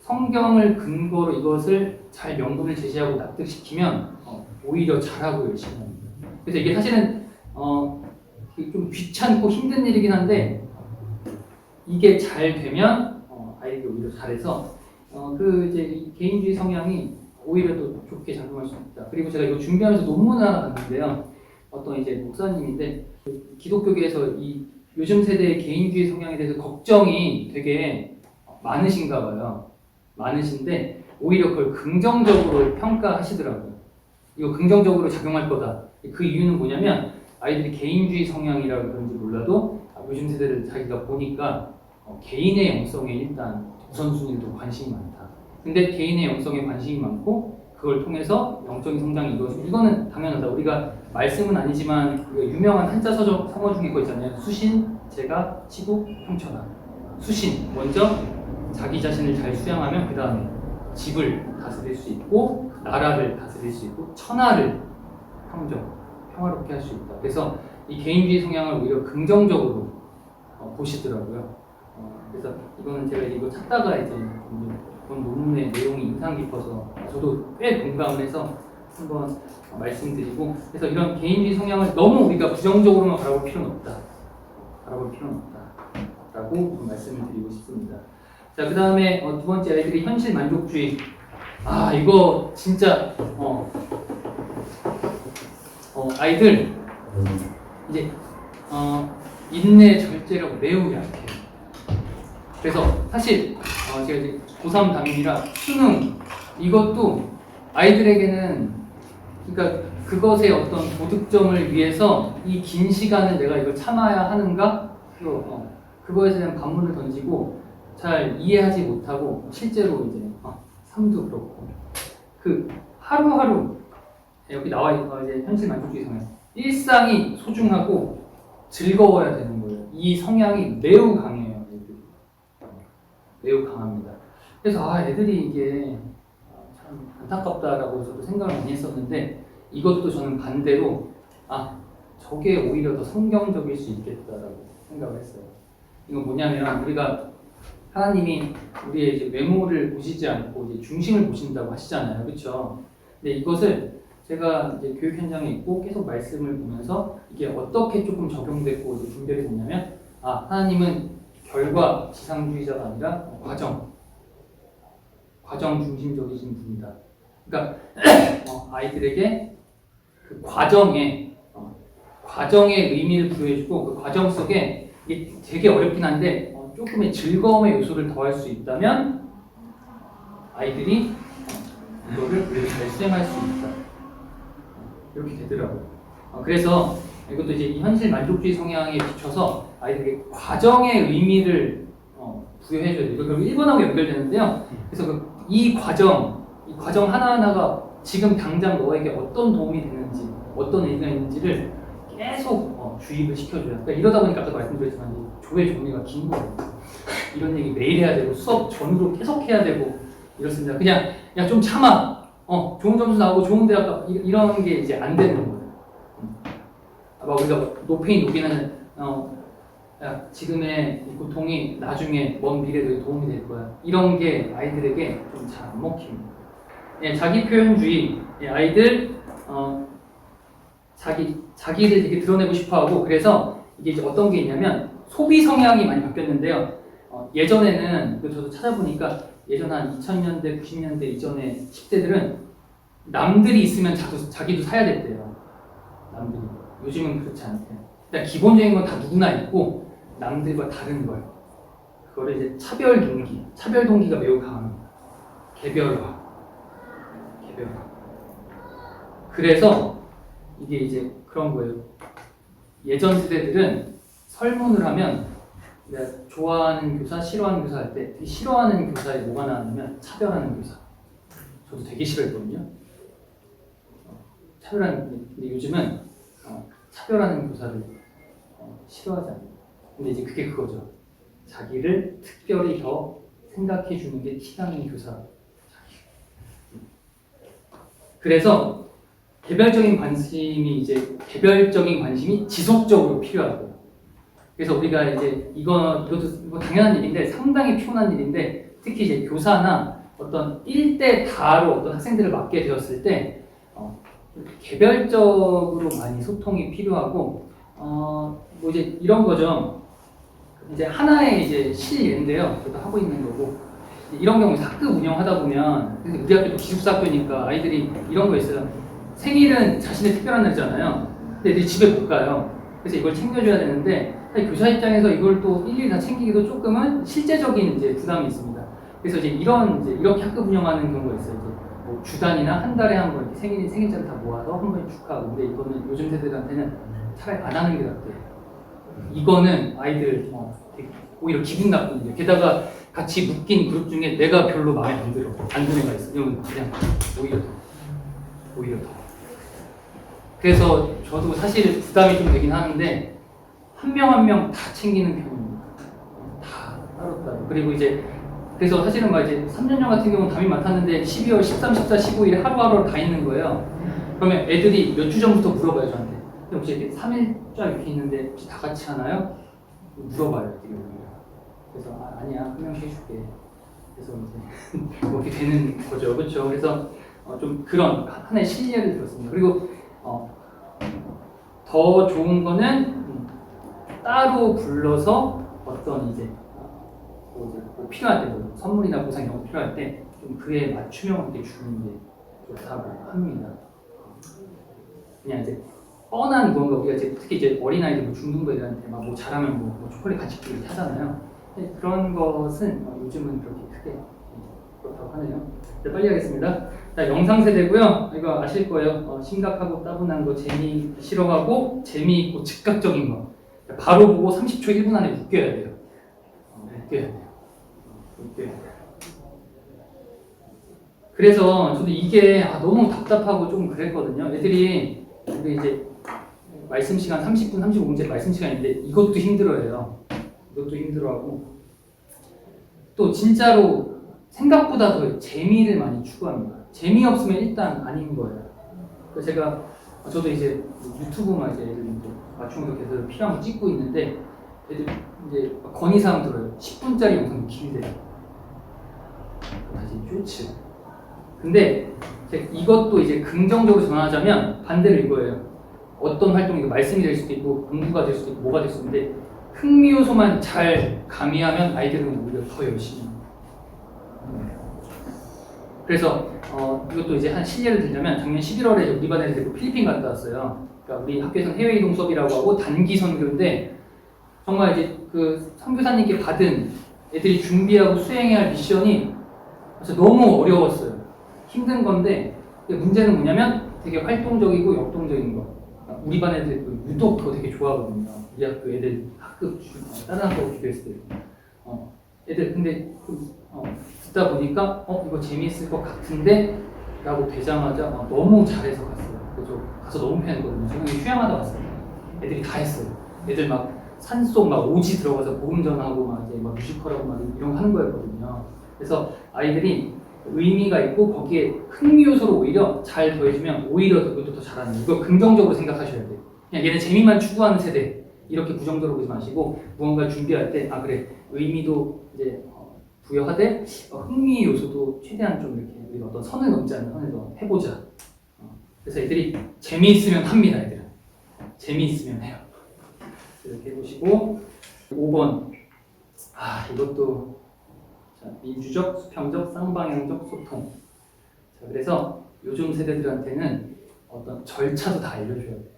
Speaker 1: 성경을 근거로 이것을 잘 명분을 제시하고 납득시키면 오히려 잘하고 열심히 합니다. 그래서 이게 사실은 좀 귀찮고 힘든 일이긴 한데 이게 잘 되면 아이들이 오히려 잘해서 이제 이 개인주의 성향이 오히려 또 좋게 작용할 수 있다. 그리고 제가 이거 준비하면서 논문을 하나 봤는데요. 어떤 이제 목사님인데 기독교계에서 이 요즘 세대의 개인주의 성향에 대해서 걱정이 되게 많으신가 봐요. 많으신데 오히려 그걸 긍정적으로 평가하시더라고요. 이거 긍정적으로 작용할 거다. 그 이유는 뭐냐면 아이들이 개인주의 성향이라 그런지 몰라도 요즘 세대를 자기가 보니까 개인의 영성에 일단 우선순위도 관심이 많다. 근데 개인의 영성에 관심이 많고 그걸 통해서 영적인 성장이 이루어지고 이거는 당연하다. 우리가 말씀은 아니지만 우리가 유명한 한자 성어 중에 거 있잖아요. 수신, 제가, 치국, 형천하. 수신, 먼저 자기 자신을 잘 수양하면 그 다음에 집을 다스릴 수 있고 나라를 다스릴 수 있고 천하를 평화롭게 할 수 있다. 그래서 이 개인주의 성향을 오히려 긍정적으로 보시더라고요. 그래서 이거는 제가 이거 찾다가 이제 본 논문의 내용이 인상 깊어서 저도 꽤 공감을 해서 한번 말씀드리고, 그래서 이런 개인주의 성향을 너무 우리가 부정적으로만 바라볼 필요는 없다. 라고 말씀을 드리고 싶습니다. 자, 그 다음에 두 번째 아이들의 현실 만족주의. 이거 진짜 아이들 이제 인내 절제라고 매우 약해요. 그래서 사실 제가 이제 고3 담임이라 수능 이것도 아이들에게는 그러니까 그것의 어떤 도득점을 위해서 이 긴 시간을 내가 이걸 참아야 하는가? 그거에 대한 반문을 던지고 잘 이해하지 못하고 실제로 이제 삶도 그렇고 그 하루하루 여기 나와 있는 이제 현실 만족주의 성향 일상이 소중하고 즐거워야 되는 거예요. 이 성향이 매우 강해요. 애들이. 매우 강합니다. 그래서 애들이 이게 참 안타깝다라고 저도 생각을 많이 했었는데 이것도 저는 반대로 저게 오히려 더 성경적일 수 있겠다라고 생각을 했어요. 이건 뭐냐면 우리가 하나님이 우리의 이제 외모를 보시지 않고 이제 중심을 보신다고 하시잖아요, 그렇죠? 근데 이것을 제가 이제 교육 현장에 있고 계속 말씀을 보면서 이게 어떻게 조금 적용되고 이제 분별이 되냐면 하나님은 결과 지상주의자가 아니라 과정 중심적이신 분이다. 그러니까 아이들에게 그 과정의 의미를 부여해주고 그 과정 속에 이게 되게 어렵긴 한데 조금의 즐거움의 요소를 더할 수 있다면 아이들이 이거를 잘 수행할 수 있다. 이렇게 되더라고요. 그래서 이것도 이제 이 현실 만족주의 성향에 비춰서 아이들에게 과정의 의미를 부여해줘야 돼요. 그리고 1번하고 연결되는데요. 그래서 이 과정 하나하나가 지금 당장 너에게 어떤 도움이 되는지, 어떤 의미가 있는지를 계속 주입을 시켜줘요. 그러니까 이러다 보니까 아까 말씀드렸지만 조회 종류가 긴 거예요. 이런 얘기 매일 해야 되고 수업 전후로 계속 해야 되고 이렇습니다. 그냥 야 좀 참아. 좋은 점수 나오고 좋은 대학 가 이런 게 이제 안 되는 거예요. 막 우리가 노페인 노게인은 야, 지금의 이 고통이 나중에 먼 미래에 도움이 될 거야. 이런 게 아이들에게 좀 잘 안 먹힙니다. 예, 자기 표현주의, 예, 아이들 자기를 되게 드러내고 싶어하고, 그래서 이게 이제 어떤 게 있냐면 소비 성향이 많이 바뀌었는데요. 예전에는 저도 찾아보니까 예전 한 2000년대, 90년대 이전에 10대들은 남들이 있으면 자기도 사야 됐대요. 남들이. 요즘은 그렇지 않대요. 일단 기본적인 건 다 누구나 있고 남들과 다른 거예요. 그거를 이제 차별 동기가 매우 강합니다. 개별화. 그래서 이게 이제 그런 거예요. 예전 세대들은 설문을 하면 좋아하는 교사, 싫어하는 교사 할 때 싫어하는 교사에 뭐가 나왔냐면 차별하는 교사. 저도 되게 싫어했거든요. 근데 요즘은 차별하는 교사를 싫어하지 않아요. 근데 이제 그게 그거죠. 자기를 특별히 더 생각해 주는 게 티나는 교사. 그래서 개별적인 관심이 지속적으로 필요하고요. 그래서 우리가 이제 이거 당연한 일인데 상당히 피곤한 일인데, 특히 이제 교사나 어떤 1대 다로 어떤 학생들을 맡게 되었을 때 개별적으로 많이 소통이 필요하고, 뭐 이제 이런 거죠. 이제 하나의 이제 실예인데요. 저도 하고 있는 거고, 이런 경우에 학급 운영하다 보면, 우리 학교도 기숙사 학교니까 아이들이 이런 거 있어요. 생일은 자신의 특별한 날이잖아요. 근데 애들이 집에 못 가요. 그래서 이걸 챙겨줘야 되는데, 사실 교사 입장에서 이걸 또 일일이 다 챙기기도 조금은 실제적인 이제 부담이 있습니다. 그래서 이제 이렇게 학급 운영하는 경우가 있어요. 이제 뭐 주단이나 한 달에 한 번 생일자를 다 모아서 한 번에 축하하고. 근데 이거는 요즘 세대들한테는 차라리 안 하는 게 낫대요. 이거는 아이들 되게 오히려 기분 나쁜 일이에요. 게다가 같이 묶인 그룹 중에 내가 별로 마음에 안 드는 애가 있어. 이건 그냥 오히려 더. 그래서 저도 사실 부담이 좀 되긴 하는데 한 명 한 명 다 챙기는 편입니다. 다 따로따로. 그리고 이제 그래서 사실은 막 이제 3년전 같은 경우는 담임 맡았는데 12월 13, 14, 15일에 하루하루 다 있는 거예요. 그러면 애들이 몇 주 전부터 물어봐요, 저한테. 혹시 이렇게 3일자 이렇게 있는데 혹시 다 같이 하나요? 물어봐요, 애들이. 그래서 아니야, 한 명씩 해줄게. 그래서 이제 그렇게 되는 거죠, 그렇죠? 그래서 좀 그런 하나의 실례를 들었습니다. 그리고 더 좋은 거는 따로 불러서 어떤 이제 뭐 필요할 때 뭐 선물이나 보상 이런 거 필요할 때 좀 그에 맞춤형 있게 주는 게 좋다고 합니다. 그냥 이제 뻔한 무언가, 우리가 이제 특히 이제 어린아이들, 뭐 중등부 애들한테 막 뭐 잘하면 뭐 초콜릿 같이 주고 이렇게 하잖아요. 그런 것은 요즘은 그렇게 크게 그렇다고 하네요. 네, 빨리 하겠습니다. 자, 영상 세대고요. 이거 아실 거예요. 심각하고 따분한 거, 재미 싫어하고 재미있고 즉각적인 거. 바로 보고 30초, 1분 안에 웃겨야 돼요. 웃겨야 돼요. 그래서 저도 이게 너무 답답하고 좀 그랬거든요. 애들이 이제 말씀 시간 30분, 35분째 말씀 시간인데 이것도 힘들어해요. 이것도 힘들어하고 또 진짜로 생각보다 더 재미를 많이 추구합니다. 재미없으면 일단 아닌 거예요. 그래서 저도 이제 유튜브만 이제 애들 맞춤으로 계속 필요한 거 찍고 있는데 애들 이제 건의사항 들어요. 10분짜리 영상이 길대요. 다시 쇼츠. 근데 이것도 이제 긍정적으로 전환하자면 반대로 이거예요. 어떤 활동이 말씀이 될 수도 있고 공부가 될 수도 있고 뭐가 될 수도 있는데 흥미 요소만 잘 가미하면 아이들은 오히려 더 열심히 해요. 그래서 이것도 이제 한 실례를 들자면 작년 11월에 우리 반에 데리고 필리핀 갔다 왔어요. 그러니까 우리 학교에서는 해외 이동 수업이라고 하고 단기 선교인데 정말 이제 그 선교사님께 받은 애들이 준비하고 수행해야 할 미션이 진짜 너무 어려웠어요. 힘든 건데 문제는 뭐냐면 되게 활동적이고 역동적인 거. 우리 반 애들 유독 그거 되게 좋아하거든요. 우리 학교 애들 학급 다른 학교하고 비교했을 때. 애들 근데 듣다 보니까 이거 재미있을 것 같은데 라고 되자마자 너무 잘해서 갔어요. 그래서 가서 너무 편했거든요. 저는 휴양하다 왔어요. 애들이 다 했어요. 애들 막 산속 막 오지 들어가서 복음전하고 막 이제 막 뮤지컬하고 막 이런 거 하는 거였거든요. 그래서 아이들이 의미가 있고 거기에 흥미 요소를 오히려 잘 더해주면 오히려 그것도 더 잘하는 거예요. 이거 긍정적으로 생각하셔야 돼요. 그냥 얘는 재미만 추구하는 세대 이렇게 부정적으로 보지 마시고 무언가 준비할 때 아 그래 의미도 이제 부여하되 흥미 요소도 최대한 좀 이렇게 우리가 어떤 선을 넘지 않는 선에서 해보자. 그래서 애들이 재미있으면 합니다. 애들은 재미있으면 해요. 이렇게 해보시고 5번 이것도 자, 민주적, 수평적, 쌍방향적 소통. 자, 그래서 요즘 세대들한테는 어떤 절차도 다 알려줘야 돼요.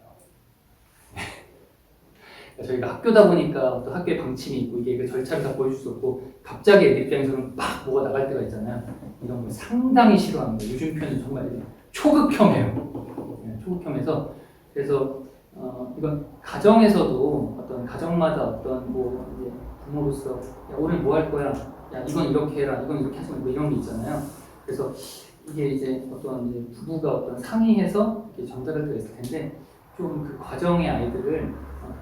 Speaker 1: 저희가 학교다 보니까 어떤 학교에 방침이 있고 이게 그 절차를 다 보여줄 수 없고 갑자기 애들 입장에서는 막 뭐가 나갈 때가 있잖아요. 이런 걸 상당히 싫어합니다. 요즘 표현은 정말 초극혐해요. 네, 초극혐해서 그래서 이건 가정에서도 어떤 가정마다 어떤 뭐 이제 부모로서 야, 오늘 뭐 할 거야? 야 이건 이렇게 해라, 이건 이렇게 하지 마, 뭐 이런 게 있잖아요. 그래서 이게 이제 어떤 이제 부부가 어떤 상의해서 이렇게 전달할 때가 있을 텐데 좀 그 과정의 아이들을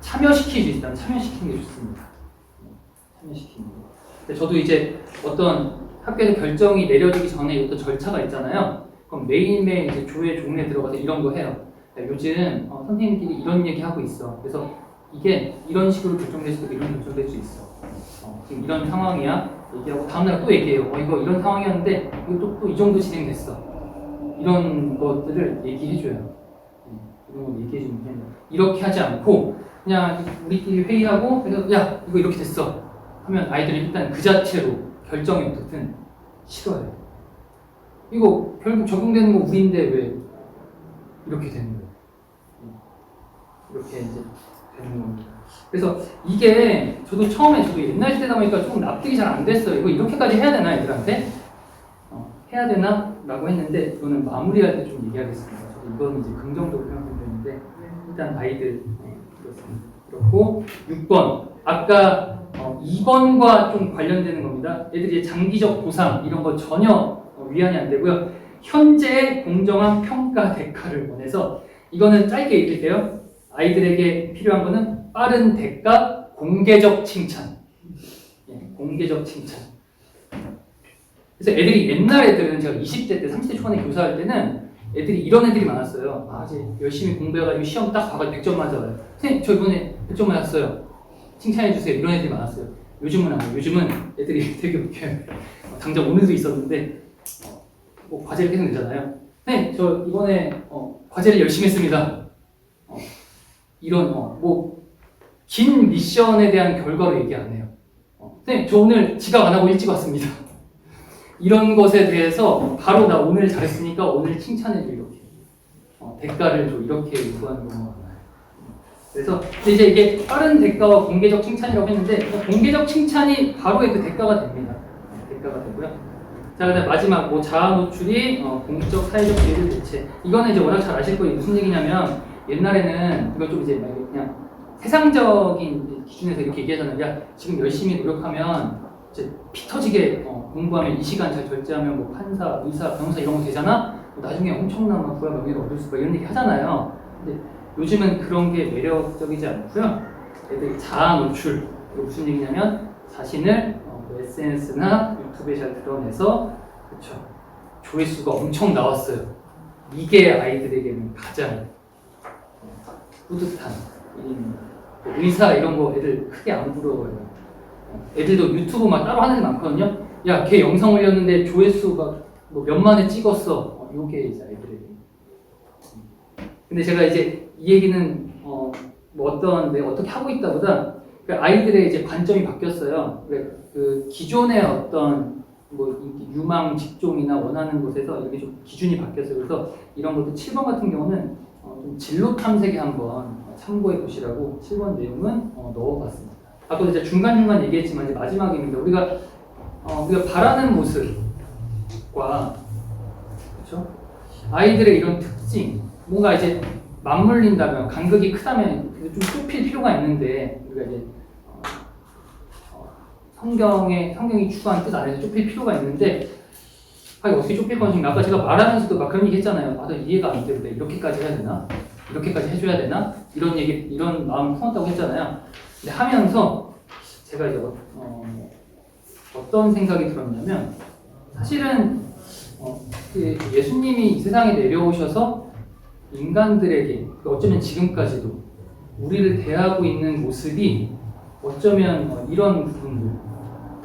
Speaker 1: 참여시킬 수 있다면 참여시키는 게 좋습니다. 참여시키는 거. 근데 저도 이제 어떤 학교에서 결정이 내려지기 전에 어떤 절차가 있잖아요. 그럼 매일매일 이제 조회 종례 들어가서 이런 거 해요. 요즘 선생님들이 이런 얘기 하고 있어. 그래서 이게 이런 식으로 결정될 수도 있고 이런 결정될 수 있어. 지금 이런 상황이야. 얘기하고 다음날 또 얘기해요. 이거 이런 상황이었는데 이거 또 이 정도 진행됐어. 이런 것들을 얘기해줘요. 이런 거 얘기해주면 돼요. 이렇게 하지 않고 그냥 우리끼리 회의하고 그래서 야 이거 이렇게 됐어 하면 아이들이 일단 그 자체로 결정이 어떻든 싫어요. 이거 결국 적용되는 거 우리인데 왜 이렇게 되는 거예요? 이렇게 이제 되는 겁니다. 그래서 이게 저도 옛날 시대다 보니까 조금 납득이 잘 안 됐어요. 이거 이렇게까지 해야 되나 애들한테? 해야 되나? 라고 했는데 이거는 마무리할 때 좀 얘기하겠습니다. 저도 이거는 이제 긍정적으로 생각했는데 일단 아이들 그렇습니다. 그렇고 6번 아까 2번과 좀 관련되는 겁니다. 애들이 장기적 보상 이런 거 전혀 위안이 안 되고요. 현재의 공정한 평가 대가를 원해서 이거는 짧게 얘기할게요. 아이들에게 필요한 거는 빠른 대가, 공개적 칭찬. 공개적 칭찬. 그래서 애들이 옛날 애들은 제가 20대 때, 30대 초반에 교사할 때는 애들이 이런 애들이 많았어요. 이제 열심히 공부해가지고 시험 딱 봐가지고 100점 맞아요. 선생님, 저 이번에 100점 맞았어요. 칭찬해주세요. 이런 애들이 많았어요. 요즘은 아니에요. 요즘은 애들이 되게 웃겨요. 당장 오늘도 있었는데, 뭐 과제를 계속 내잖아요. 네, 저 이번에 과제를 열심히 했습니다. 이런 긴 미션에 대한 결과로 얘기 안 해요. 네, 저 오늘 지각 안 하고 일찍 왔습니다. 이런 것에 대해서 바로 나 오늘 잘했으니까 오늘 칭찬해줘 이렇게 대가를 줘 이렇게 요구하는 경우가 많아요. 그래서 이제 이게 빠른 대가와 공개적 칭찬이라고 했는데 공개적 칭찬이 바로의 그 대가가 됩니다. 대가가 되고요. 자, 그다음 마지막 자아 노출이 공적 사회적 기회를 대체. 이거는 이제 워낙 잘 아실 거예요. 무슨 얘기냐면 옛날에는 이건 좀 이제 그냥 세상적인 기준에서 이렇게 얘기하잖아요. 야 지금 열심히 노력하면 이제 피 터지게 공부하면 이 시간 잘 절제하면 뭐 판사, 의사, 변호사 이런 거 되잖아. 나중에 엄청난 부와 명예를 얻을 수 있고 이런 얘기 하잖아요. 근데 요즘은 그런 게 매력적이지 않고요. 애들이 자아 노출. 무슨 얘기냐면 자신을 SNS나 유튜브에 잘 드러내서 그렇죠. 조회수가 엄청 나왔어요. 이게 아이들에게는 가장 뿌듯한 일입니다. 의사 이런 거 애들 크게 안 부러워요. 애들도 유튜브 막 따로 하는 애 많거든요. 야, 걔 영상 올렸는데 조회수가 뭐 몇만에 찍었어. 요게 이제 아이들에게. 근데 제가 이제 이 얘기는 뭐 내가 어떻게 하고 있다보다 그 아이들의 이제 관점이 바뀌었어요. 그 기존의 어떤 뭐 유망 직종이나 원하는 곳에서 이렇게 좀 기준이 바뀌었어요. 그래서 이런 것도 7번 같은 경우는 좀 진로 탐색에 한번 참고해 보시라고 7번 내용은 넣어봤습니다. 아까도 이제 중간중간 얘기했지만 이제 마지막입니다. 우리가 바라는 모습과 그렇죠? 아이들의 이런 특징, 뭔가 이제 맞물린다면 간극이 크다면 좀 좁힐 필요가 있는데 우리가 이제 성경이 추구한 뜻 안에서 좁힐 필요가 있는데 이거 어떻게 좁힐 건지 아까 제가 말하면서도 막 그런 얘기 했잖아요. 나 이해가 안 되는데 이렇게까지 해야 되나? 이렇게까지 해줘야 되나? 이런 마음 품었다고 했잖아요. 근데 하면서 제가 이제 어떤 생각이 들었냐면 사실은 예수님이 이 세상에 내려오셔서 인간들에게 어쩌면 지금까지도 우리를 대하고 있는 모습이 어쩌면 이런 부분들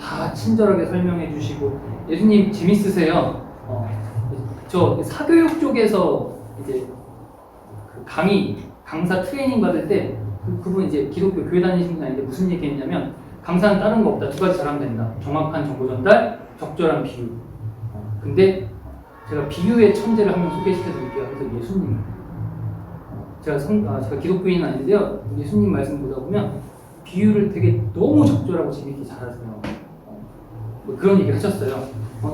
Speaker 1: 다 친절하게 설명해 주시고 예수님 재밌으세요. 저 사교육 쪽에서 이제 그 강사 트레이닝 받을 때 그분 이제 기독교 교회 다니시는 분 아닌데 무슨 얘기 했냐면 강사는 다른 거 없다. 두 가지 잘하면 된다. 정확한 정보 전달, 적절한 비유. 근데 제가 비유의 천재를 한 명 소개시켜 드릴게요. 그래서 예수님. 제가 기독교인은 아닌데요. 예수님 말씀 보다 보면 비유를 되게 너무 적절하고 재밌게 잘하세요. 뭐 그런 얘기를 하셨어요.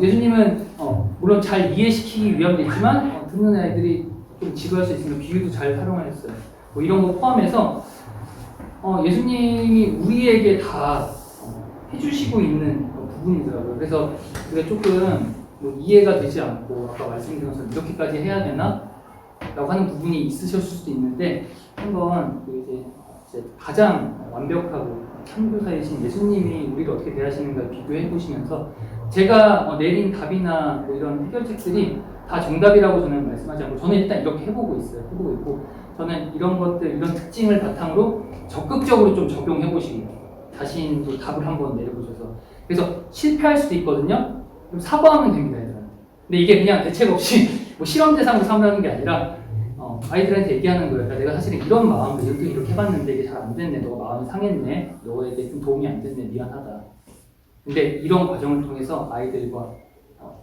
Speaker 1: 예수님은 물론 잘 이해시키기 위함도 있지만 듣는 아이들이 좀 지루할 수 있으면 비유도 잘 활용하셨어요. 뭐 이런 거 포함해서 예수님이 우리에게 다 해주시고 있는 부분이더라고요. 그래서 그게 조금 뭐 이해가 되지 않고 아까 말씀드린 것처럼 이렇게까지 해야 되나? 라고 하는 부분이 있으셨을 수도 있는데 한번 이제 가장 완벽하고 참교사이신 예수님이 우리를 어떻게 대하시는가 비교해 보시면서 제가 내린 답이나 뭐 이런 해결책들이 다 정답이라고 저는 말씀하지 않고 저는 일단 이렇게 해보고 있고 저는 이런 것들, 이런 특징을 바탕으로 적극적으로 좀 적용해 보시고 자신도 답을 한번 내려보셔서 그래서 실패할 수도 있거든요. 그럼 사과하면 됩니다, 애들한테. 근데 이게 그냥 대책 없이 뭐 실험 대상으로 삼으라는 게 아니라 아이들한테 얘기하는 거예요. 그러니까 내가 사실은 이런 마음으로 이렇게 해봤는데 이게 잘 안 됐네. 너가 마음이 상했네. 너에게 좀 도움이 안 됐네. 미안하다. 근데 이런 과정을 통해서 아이들과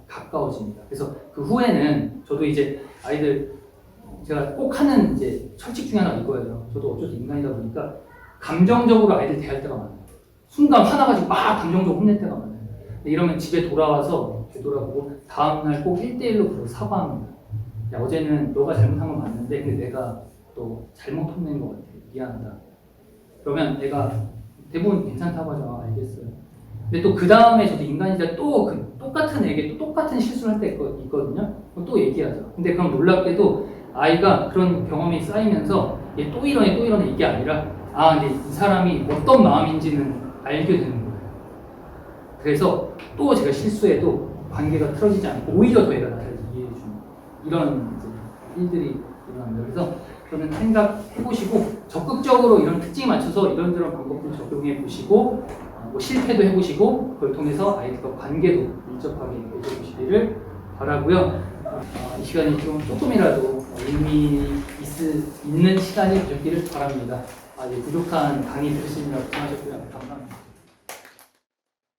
Speaker 1: 가까워집니다. 그래서 그 후에는 저도 이제 아이들 제가 꼭 하는 이제 철칙 중에 하나가 이거예요. 저도 어쩔 수 인간이다 보니까 감정적으로 아이들 대할 때가 많아요. 순간 화나가지고 막 감정적으로 혼낼 때가 많아요. 근데 이러면 집에 돌아와서 되돌아보고 다음날 꼭 1대1로 그걸 사과합니다. 야, 어제는 너가 잘못한 건 맞는데 근데 내가 또 잘못 혼낸 것 같아. 미안하다. 그러면 애가 대부분 괜찮다고 하죠. 알겠어요. 근데 또 그 다음에 저도 인간이자 또 그 똑같은 애에게 또 똑같은 실수를 할 때 있거든요. 그럼 또 얘기하죠. 근데 그럼 놀랍게도 아이가 그런 경험이 쌓이면서 얘 또 이러네 이게 아니라 근데 이 사람이 어떤 마음인지는 알게 되는 거예요. 그래서 또 제가 실수해도 관계가 틀어지지 않고 오히려 더 애가 나를 이해해주는 이런 이제 일들이 일어납니다. 그래서 저는 생각해보시고 적극적으로 이런 특징에 맞춰서 이런저런 방법을 적용해보시고 뭐 실패도 해보시고 그걸 통해서 아이들과 관계도 밀접하게 맺어보시기를 바라고요. 이 시간이 조금이라도 의미 있는 시간이 되셨기를 바랍니다. 부족한 강의 들으시느라 고생하셨고요. 감사합니다.